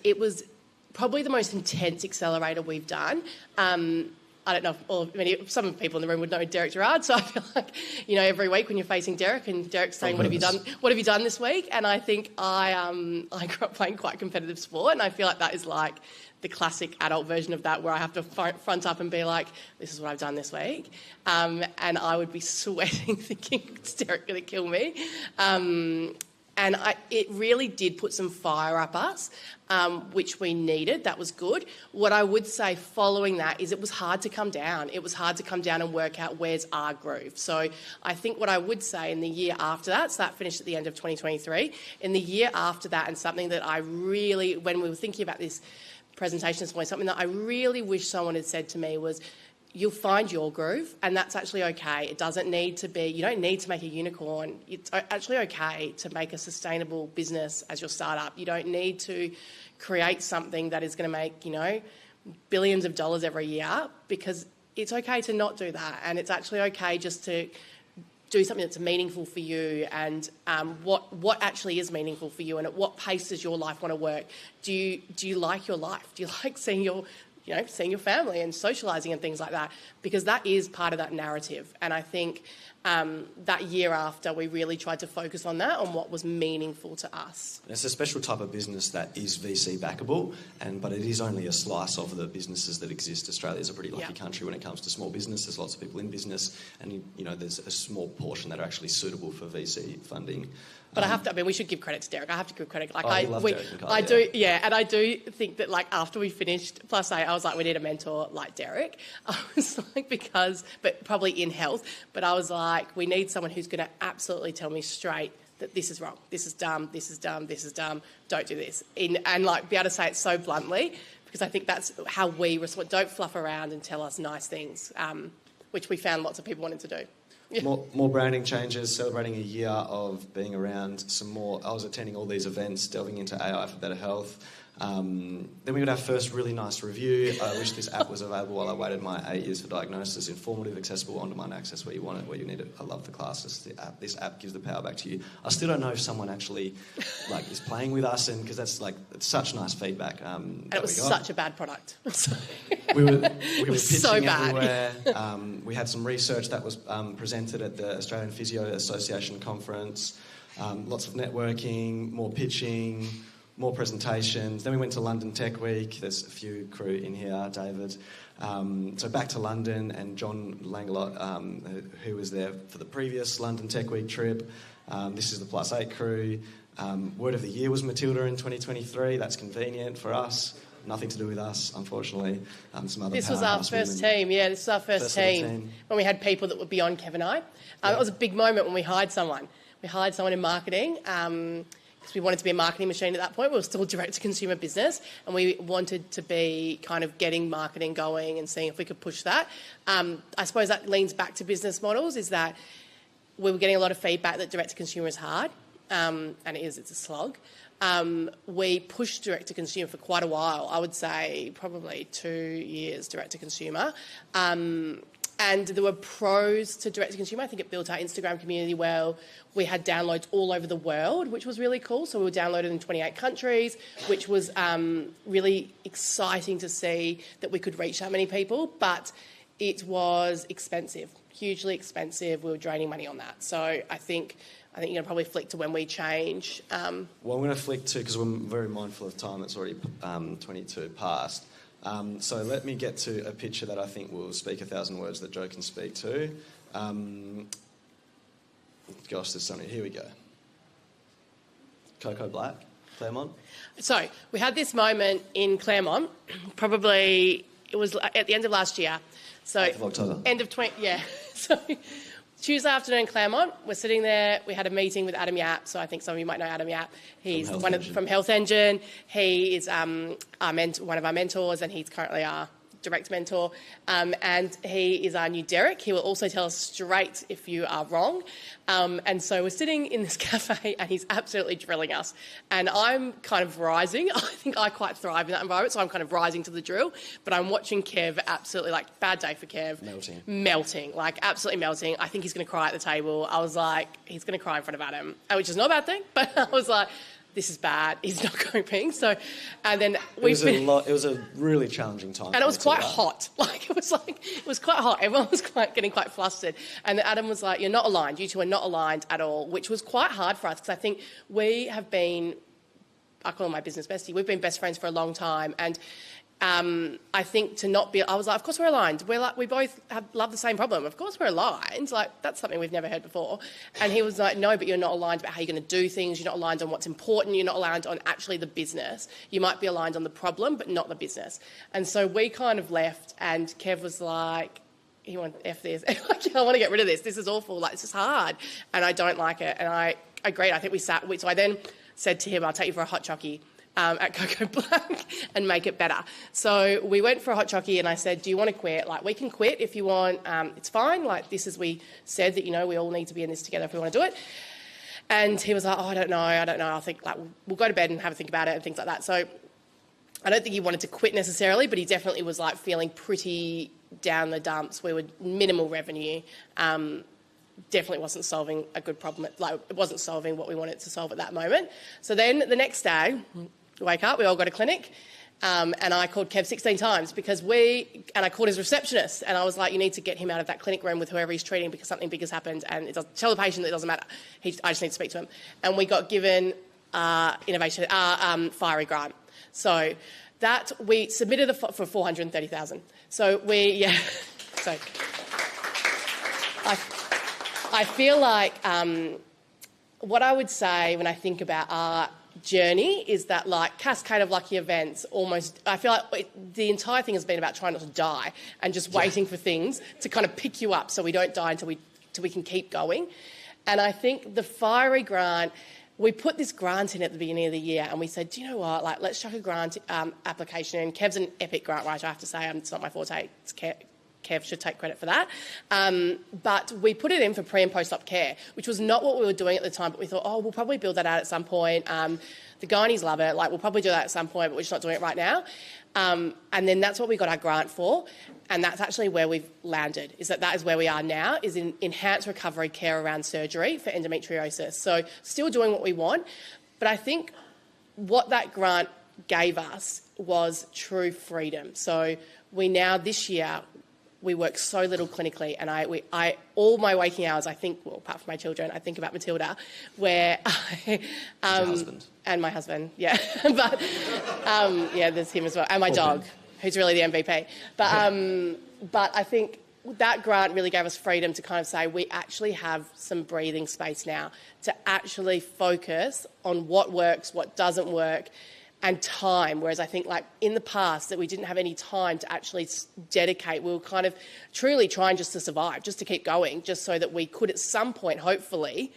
probably the most intense accelerator we've done. I don't know if some people in the room would know Derek Gerard, so I feel like, every week when you're facing Derek and Derek's saying, what have you done this week? And I think I grew up playing quite competitive sport, and I feel like that is like the classic adult version of that, where I have to front up and be like, this is what I've done this week. And I would be sweating thinking, is Derek going to kill me? And it really did put some fire up us, which we needed. That was good. What I would say following that is it was hard to come down. It was hard to come down and work out where's our groove. So I think what I would say in the year after that, so that finished at the end of 2023, in the year after that, and something that I really, when we were thinking about this presentation this morning, something that I really wish someone had said to me was, you'll find your groove, and that's actually okay. It doesn't need to be, you don't need to make a unicorn. It's actually okay to make a sustainable business as your startup. You don't need to create something that is going to make, billions of dollars every year, because it's okay to not do that. And it's actually okay just to do something that's meaningful for you, and what actually is meaningful for you, and at what pace does your life want to work? Do you like your life? Do you like seeing your family and socialising and things like that? Because that is part of that narrative. And I think that year after, we really tried to focus on that, on what was meaningful to us. It's a special type of business that is VC backable, but it is only a slice of the businesses that exist. Australia is a pretty lucky country when it comes to small business. There's lots of people in business, and there's a small portion that are actually suitable for VC funding. But we should give credit to Derek. I have to give credit. I love Derek and Kyle, and I do think that after we finished Plus 8, I was like, we need a mentor like Derek. I was like, but probably in health. But I was like, we need someone who's going to absolutely tell me straight that this is wrong, this is dumb, this is dumb, this is dumb, don't do this. And be able to say it so bluntly, because I think that's how we respond. Don't fluff around and tell us nice things, which we found lots of people wanted to do. Yeah. More branding changes, celebrating a year of being around some more. I was attending all these events, delving into AI for better health. Then we got our first really nice review. I wish this app was available while I waited my 8 years for diagnosis. Informative, accessible, on-demand access where you want it, where you need it. I love the classes. This app gives the power back to you. I still don't know if someone actually is playing with us, and because that's it's such nice feedback. And it was such a bad product. we were pitching so bad. Everywhere. We had some research that was presented at the Australian Physio Association conference. Lots of networking, more pitching, more presentations. Then we went to London Tech Week. There's a few crew in here, David. So back to London, and John Langelot, who was there for the previous London Tech Week trip. This is the Plus 8 crew. Word of the Year was Matilda in 2023. That's convenient for us. Nothing to do with us, unfortunately. Some other this was our first team. Yeah, this was our first team. When we had people that were beyond Kev and I. It was a big moment when we hired someone. We hired someone in marketing, because we wanted to be a marketing machine at that point. We were still a direct-to-consumer business, and we wanted to be kind of getting marketing going and seeing if we could push that. I suppose that leans back to business models, is that we were getting a lot of feedback that direct-to-consumer is hard, and it's a slog. We pushed direct-to-consumer for quite a while. I would say probably 2 years direct-to-consumer. And there were pros to direct-to-consumer. I think it built our Instagram community well. We had downloads all over the world, which was really cool. So we were downloaded in 28 countries, which was really exciting to see that we could reach that many people. But it was expensive, hugely expensive. We were draining money on that. So I think you're going to probably flick to when we change. Well, I'm going to flick to, because we're very mindful of time. It's already 22 past. So let me get to a picture that I think will speak 1,000 words that Joe can speak to. Gosh, there's something. Here we go. Cocoa Black, Claremont. So we had this moment in Claremont. Probably it was at the end of last year. So 8th of October. So Tuesday afternoon in Claremont, we're sitting there. We had a meeting with Adam Yap. So I think some of you might know Adam Yap. He's from Health Engine. He is one of our mentors, and he's currently our direct mentor. And he is our new Derek. He will also tell us straight if you are wrong. And so we're sitting in this cafe, and he's absolutely drilling us. And I'm kind of rising. I think I quite thrive in that environment, so I'm kind of rising to the drill. But I'm watching Kev absolutely, bad day for Kev. Melting, absolutely melting. I think he's going to cry at the table. I was like, he's going to cry in front of Adam, which is not a bad thing. But I was like, this is bad, he's not coping. So, and then it was a really challenging time. And it was quite hot. It was quite hot. Everyone was getting quite flustered. And then Adam was like, you're not aligned. You two are not aligned at all, which was quite hard for us because I think we have been, I call him my business bestie, we've been best friends for a long time. And I think to not be, I was like, of course we're aligned. We both love the same problem. Of course we're aligned. Like, that's something we've never heard before. And he was like, no, but you're not aligned about how you're going to do things. You're not aligned on what's important. You're not aligned on actually the business. You might be aligned on the problem, but not the business. And so we kind of left, and Kev was like, he went, F this. I want to get rid of this. This is awful. Like, it's just hard. And I don't like it. And I agreed. I think so I then said to him, I'll take you for a hot chockey at Coco Black and make it better. So we went for a hot chockey, and I said, do you want to quit? Like, we can quit if you want. It's fine. Like, this is, we said that, we all need to be in this together if we want to do it. And he was like, oh, I don't know. I think, like, we'll go to bed and have a think about it and things like that. So I don't think he wanted to quit necessarily, but he definitely was, like, feeling pretty down the dumps. We were minimal revenue. Definitely wasn't solving a good problem. Like, it wasn't solving what we wanted to solve at that moment. So then the next day, we wake up, we all go to clinic, and I called Kev 16 times and I called his receptionist, and I was like, you need to get him out of that clinic room with whoever he's treating because something big has happened, and tell the patient that it doesn't matter. I just need to speak to him. And we got given fiery grant. So that we submitted for 430,000. So so I feel like what I would say when I think about our journey is that, like, cascade of lucky events, almost, I feel like the entire thing has been about trying not to die and just waiting for things to kind of pick you up so we don't die until we can keep going. And I think the fiery grant, we put this grant in at the beginning of the year, and we said, do you know what, like, let's chuck a grant application in. Kev's an epic grant writer, I have to say. It's not my forte. It's Kev should take credit for that. But we put it in for pre and post-op care, which was not what we were doing at the time, but we thought, oh, we'll probably build that out at some point. The gynaes love it. Like, we'll probably do that at some point, but we're just not doing it right now. And then that's what we got our grant for, and that's actually where we've landed, is that is where we are now, is in enhanced recovery care around surgery for endometriosis. So still doing what we want, but I think what that grant gave us was true freedom. So we now, this year, we work so little clinically, and I all my waking hours, I think, well, apart from my children, I think about Matilda, where your husband. And my husband, yeah, but there's him as well, and my dog, who's really the MVP. But I think that grant really gave us freedom to kind of say we actually have some breathing space now to actually focus on what works, what doesn't work, and time, whereas I think, like, in the past that we didn't have any time to actually dedicate. We were kind of truly trying just to survive, just to keep going, just so that we could at some point, hopefully,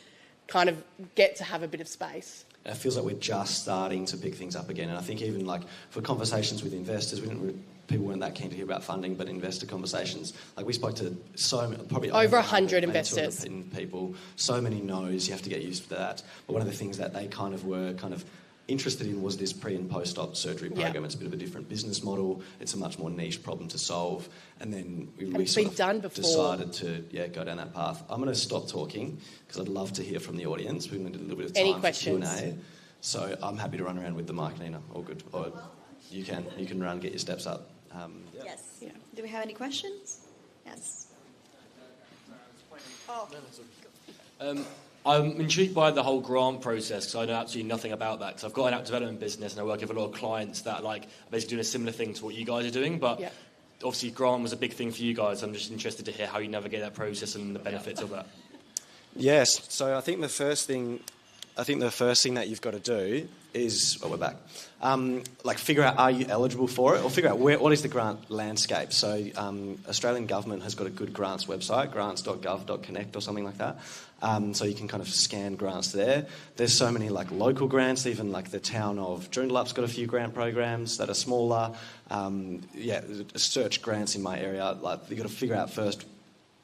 kind of get to have a bit of space. It feels like we're just starting to pick things up again, and I think even, like, for conversations with investors, people weren't that keen to hear about funding, but investor conversations, like, we spoke to probably over 100 investors, people, so many no's. You have to get used to that. But one of the things that they were interested in was this pre and post-op surgery program. It's a bit of a different business model. It's a much more niche problem to solve. And then we sort of decided to go down that path. I'm going to stop talking because I'd love to hear from the audience. We're going to do a little bit of time for Q&A. So I'm happy to run around with the mic, Nina. All good. Or you can run, get your steps up. Yes. Yeah. Do we have any questions? Yes. I'm intrigued by the whole grant process because I know absolutely nothing about that. Because I've got an app development business and I work with a lot of clients that are basically doing a similar thing to what you guys are doing. But obviously, grant was a big thing for you guys. I'm just interested to hear how you navigate that process and the benefits of that. Yes. So I think the first thing that you've got to do is, we're back. Figure out, are you eligible for it, or figure out what is the grant landscape. So Australian government has got a good grants website, grants.gov.connect or something like that. So you can kind of scan grants there. There's so many local grants, even the town of Joondalup's got a few grant programs that are smaller. Search grants in my area. You've got to figure out first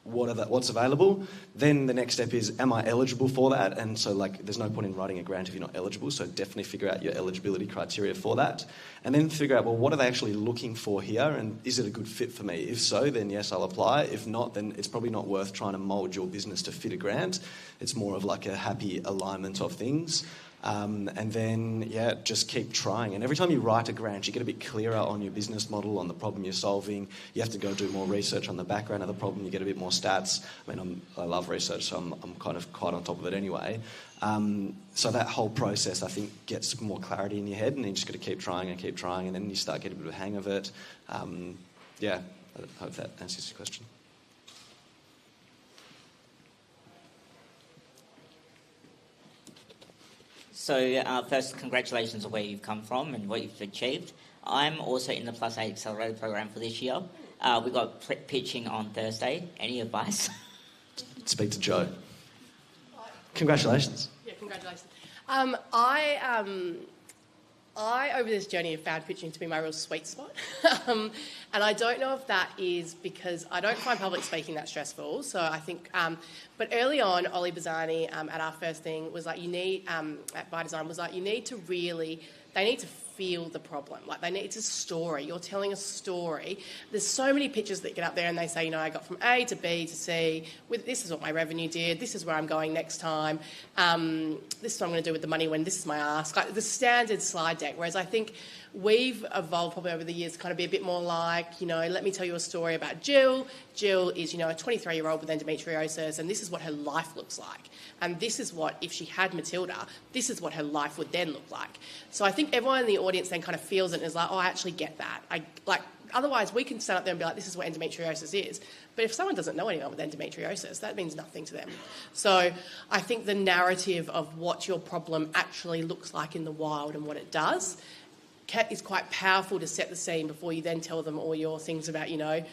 what's available. Then the next step is, am I eligible for that? And so there's no point in writing a grant if you're not eligible, so definitely figure out your eligibility criteria for that. And then figure out, what are they actually looking for here, and is it a good fit for me? If so, then yes, I'll apply. If not, then it's probably not worth trying to mould your business to fit a grant. It's more of a happy alignment of things. And then, just keep trying. And every time you write a grant, you get a bit clearer on your business model, on the problem you're solving. You have to go do more research on the background of the problem. You get a bit more stats. I mean, I love research, so I'm kind of quite on top of it anyway. So that whole process, I think, gets more clarity in your head, and you just got to keep trying, and then you start getting a bit of a hang of it. I hope that answers your question. So first, congratulations on where you've come from and what you've achieved. I'm also in the Plus 8 Accelerator program for this year. We've got pitching on Thursday. Any advice? Speak to Joe. Congratulations. Yeah, congratulations. I, over this journey, have found pitching to be my real sweet spot. And I don't know if that is because I don't find public speaking that stressful. So I think, but early on, Ollie Bazzani at our first thing was like, at By Design, was like, they need to feel the problem. Like, it's a story. You're telling a story. There's so many pictures that get up there and they say, I got from A to B to C. This is what my revenue did. This is where I'm going next time. This is what I'm going to do with the money when this is my ask. Like the standard slide deck. Whereas I think we've evolved probably over the years to kind of be a bit more like, let me tell you a story about Jill. Jill is, a 23-year-old with endometriosis, and this is what her life looks like. And this is what, if she had Matilda, this is what her life would then look like. So I think everyone in the audience then kind of feels it and is like, I actually get that. Otherwise, we can stand up there and be like, this is what endometriosis is. But if someone doesn't know anyone with endometriosis, that means nothing to them. So I think the narrative of what your problem actually looks like in the wild and what it does is quite powerful to set the scene before you then tell them all your things about, I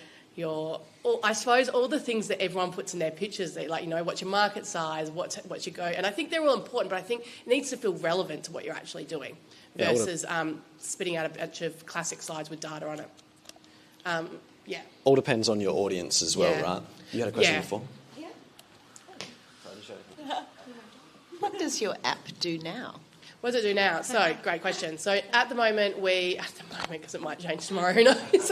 suppose all the things that everyone puts in their pictures, what's your market size, what's your go. And I think they're all important, but I think it needs to feel relevant to what you're actually doing versus spitting out a bunch of classic slides with data on it. All depends on your audience as well, right? You had a question before? Yeah. What does your app do now? What does it do now? So, great question. So, at the moment, because it might change tomorrow, who knows?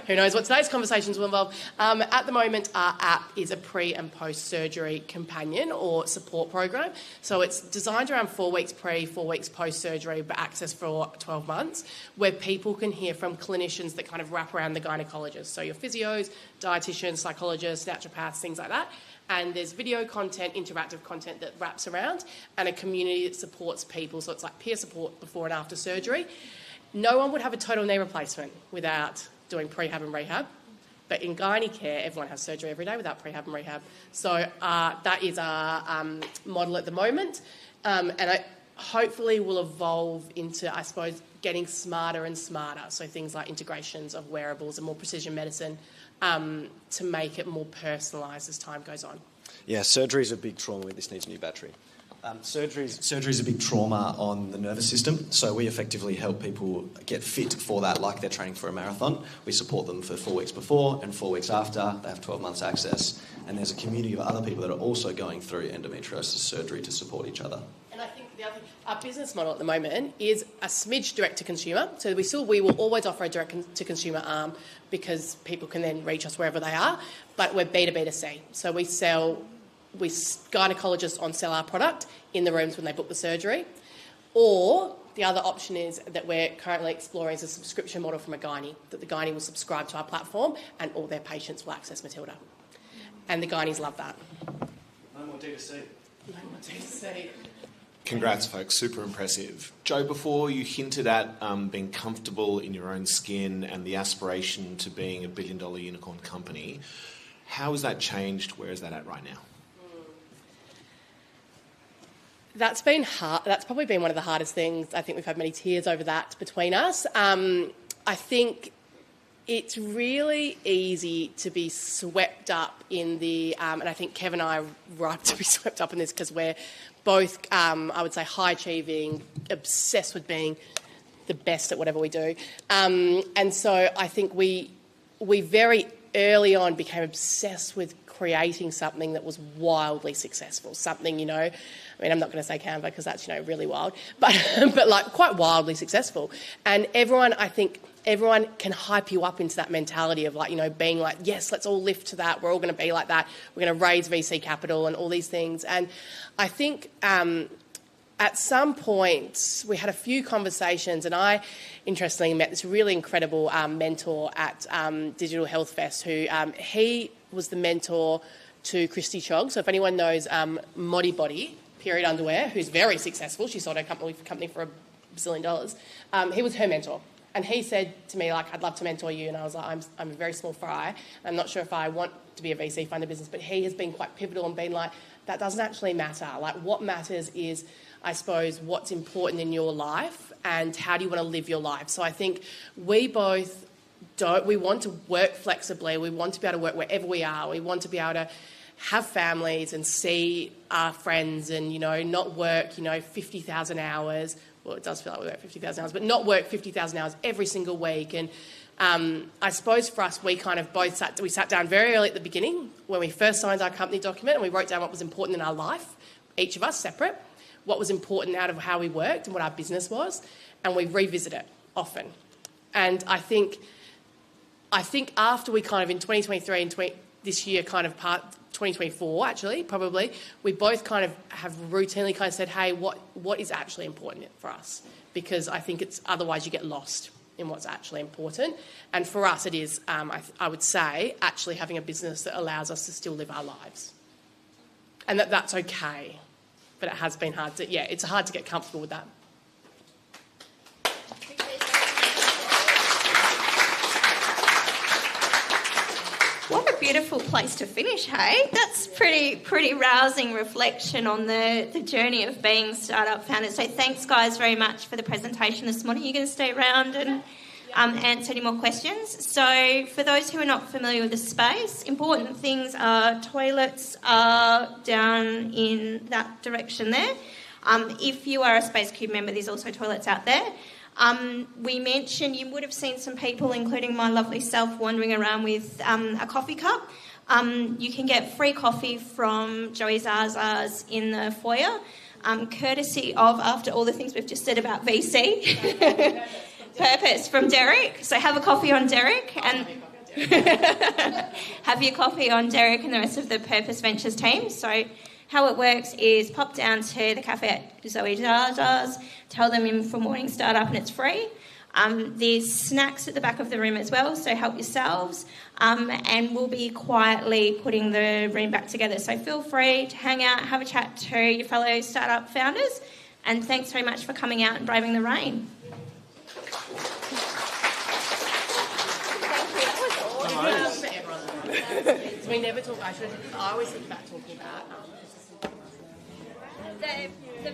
Who knows what today's conversations will involve. At the moment, our app is a pre- and post-surgery companion or support program. So, it's designed around 4 weeks pre, 4 weeks post-surgery, but access for 12 months, where people can hear from clinicians that kind of wrap around the gynaecologist. So, your physios, dietitians, psychologists, naturopaths, things like that. And there's video content, interactive content that wraps around, and a community that supports people. So it's like peer support before and after surgery. No one would have a total knee replacement without doing prehab and rehab. But in gynae care, everyone has surgery every day without prehab and rehab. So that is our model at the moment. And I hopefully will evolve into, I suppose, getting smarter and smarter. So things like integrations of wearables and more precision medicine to make it more personalised as time goes on. Yeah, surgery is a big trauma. This needs a new battery. Surgery is a big trauma on the nervous system, so we effectively help people get fit for that like they're training for a marathon. We support them for 4 weeks before and 4 weeks after. They have 12 months access, and there's a community of other people that are also going through endometriosis surgery to support each other. And I think the other thing, our business model at the moment is a smidge direct to consumer. So we will always offer a direct to consumer arm because people can then reach us wherever they are. But we're B2B2C. So we gynecologists on sell our product in the rooms when they book the surgery. Or the other option is that we're currently exploring is a subscription model from a gynae, that the gynae will subscribe to our platform and all their patients will access Matilda. And the gynaes love that. No more D2C. No more D2C. Congrats, folks. Super impressive. Joe, before you hinted at being comfortable in your own skin and the aspiration to being a billion-dollar unicorn company, how has that changed? Where is that at right now? That's been hard. That's probably been one of the hardest things. I think we've had many tears over that between us. I think it's really easy to be swept up in the, and I think Kev and I are right to be swept up in this because we're both, I would say, high-achieving, obsessed with being the best at whatever we do. And so I think we very early on became obsessed with creating something that was wildly successful, something, I mean, I'm not going to say Canva because that's, really wild, but like quite wildly successful. And everyone can hype you up into that mentality of like, being like, yes, let's all lift to that. We're all going to be like that. We're going to raise VC capital and all these things. And I think at some point, we had a few conversations, and I, interestingly, met this really incredible mentor at Digital Health Fest, who he was the mentor to Christy Chog. So if anyone knows Moddy Body, period underwear, who's very successful, she sold her company for $1 billion, he was her mentor. And he said to me, like, I'd love to mentor you. And I was like, I'm a very small fry. I'm not sure if I want to be a VC funded business, but he has been quite pivotal and been like, that doesn't actually matter. Like, what matters is, I suppose, what's important in your life and how do you want to live your life. So I think we both we want to work flexibly. We want to be able to work wherever we are. We want to be able to have families and see our friends and, not work, 50,000 hours. Well, it does feel like we work 50,000 hours, but not work 50,000 hours every single week. And I suppose for us, we kind of both sat down very early at the beginning when we first signed our company document, and we wrote down what was important in our life, each of us separate, what was important out of how we worked and what our business was, and we revisit it often. And I think after we kind of in 2023 and this year, kind of 2024 actually, probably, we both kind of have routinely kind of said, hey, what is actually important for us? Because I think it's otherwise you get lost in what's actually important. And for us it is, I would say, actually having a business that allows us to still live our lives. And that's okay. But it has been hard it's hard to get comfortable with that. What a beautiful place to finish, hey? That's pretty rousing reflection on the journey of being startup founders. So thanks, guys, very much for the presentation this morning. You're going to stay around and answer any more questions. So for those who are not familiar with the space, important things are toilets are down in that direction there. If you are a Space Cube member, there's also toilets out there. We mentioned you would have seen some people, including my lovely self, wandering around with a coffee cup. You can get free coffee from Joey Zaza's in the foyer, courtesy of, after all the things we've just said about VC, Purpose from Derek. So have a coffee on Derek and have your coffee on Derek and the rest of the Purpose Ventures team. So how it works is pop down to the cafe at Zoe Zaza's, tell them in for morning startup and it's free. There's snacks at the back of the room as well, so help yourselves. And we'll be quietly putting the room back together. So feel free to hang out, have a chat to your fellow startup founders. And thanks very much for coming out and braving the rain. We never talk. I always think about talking about. The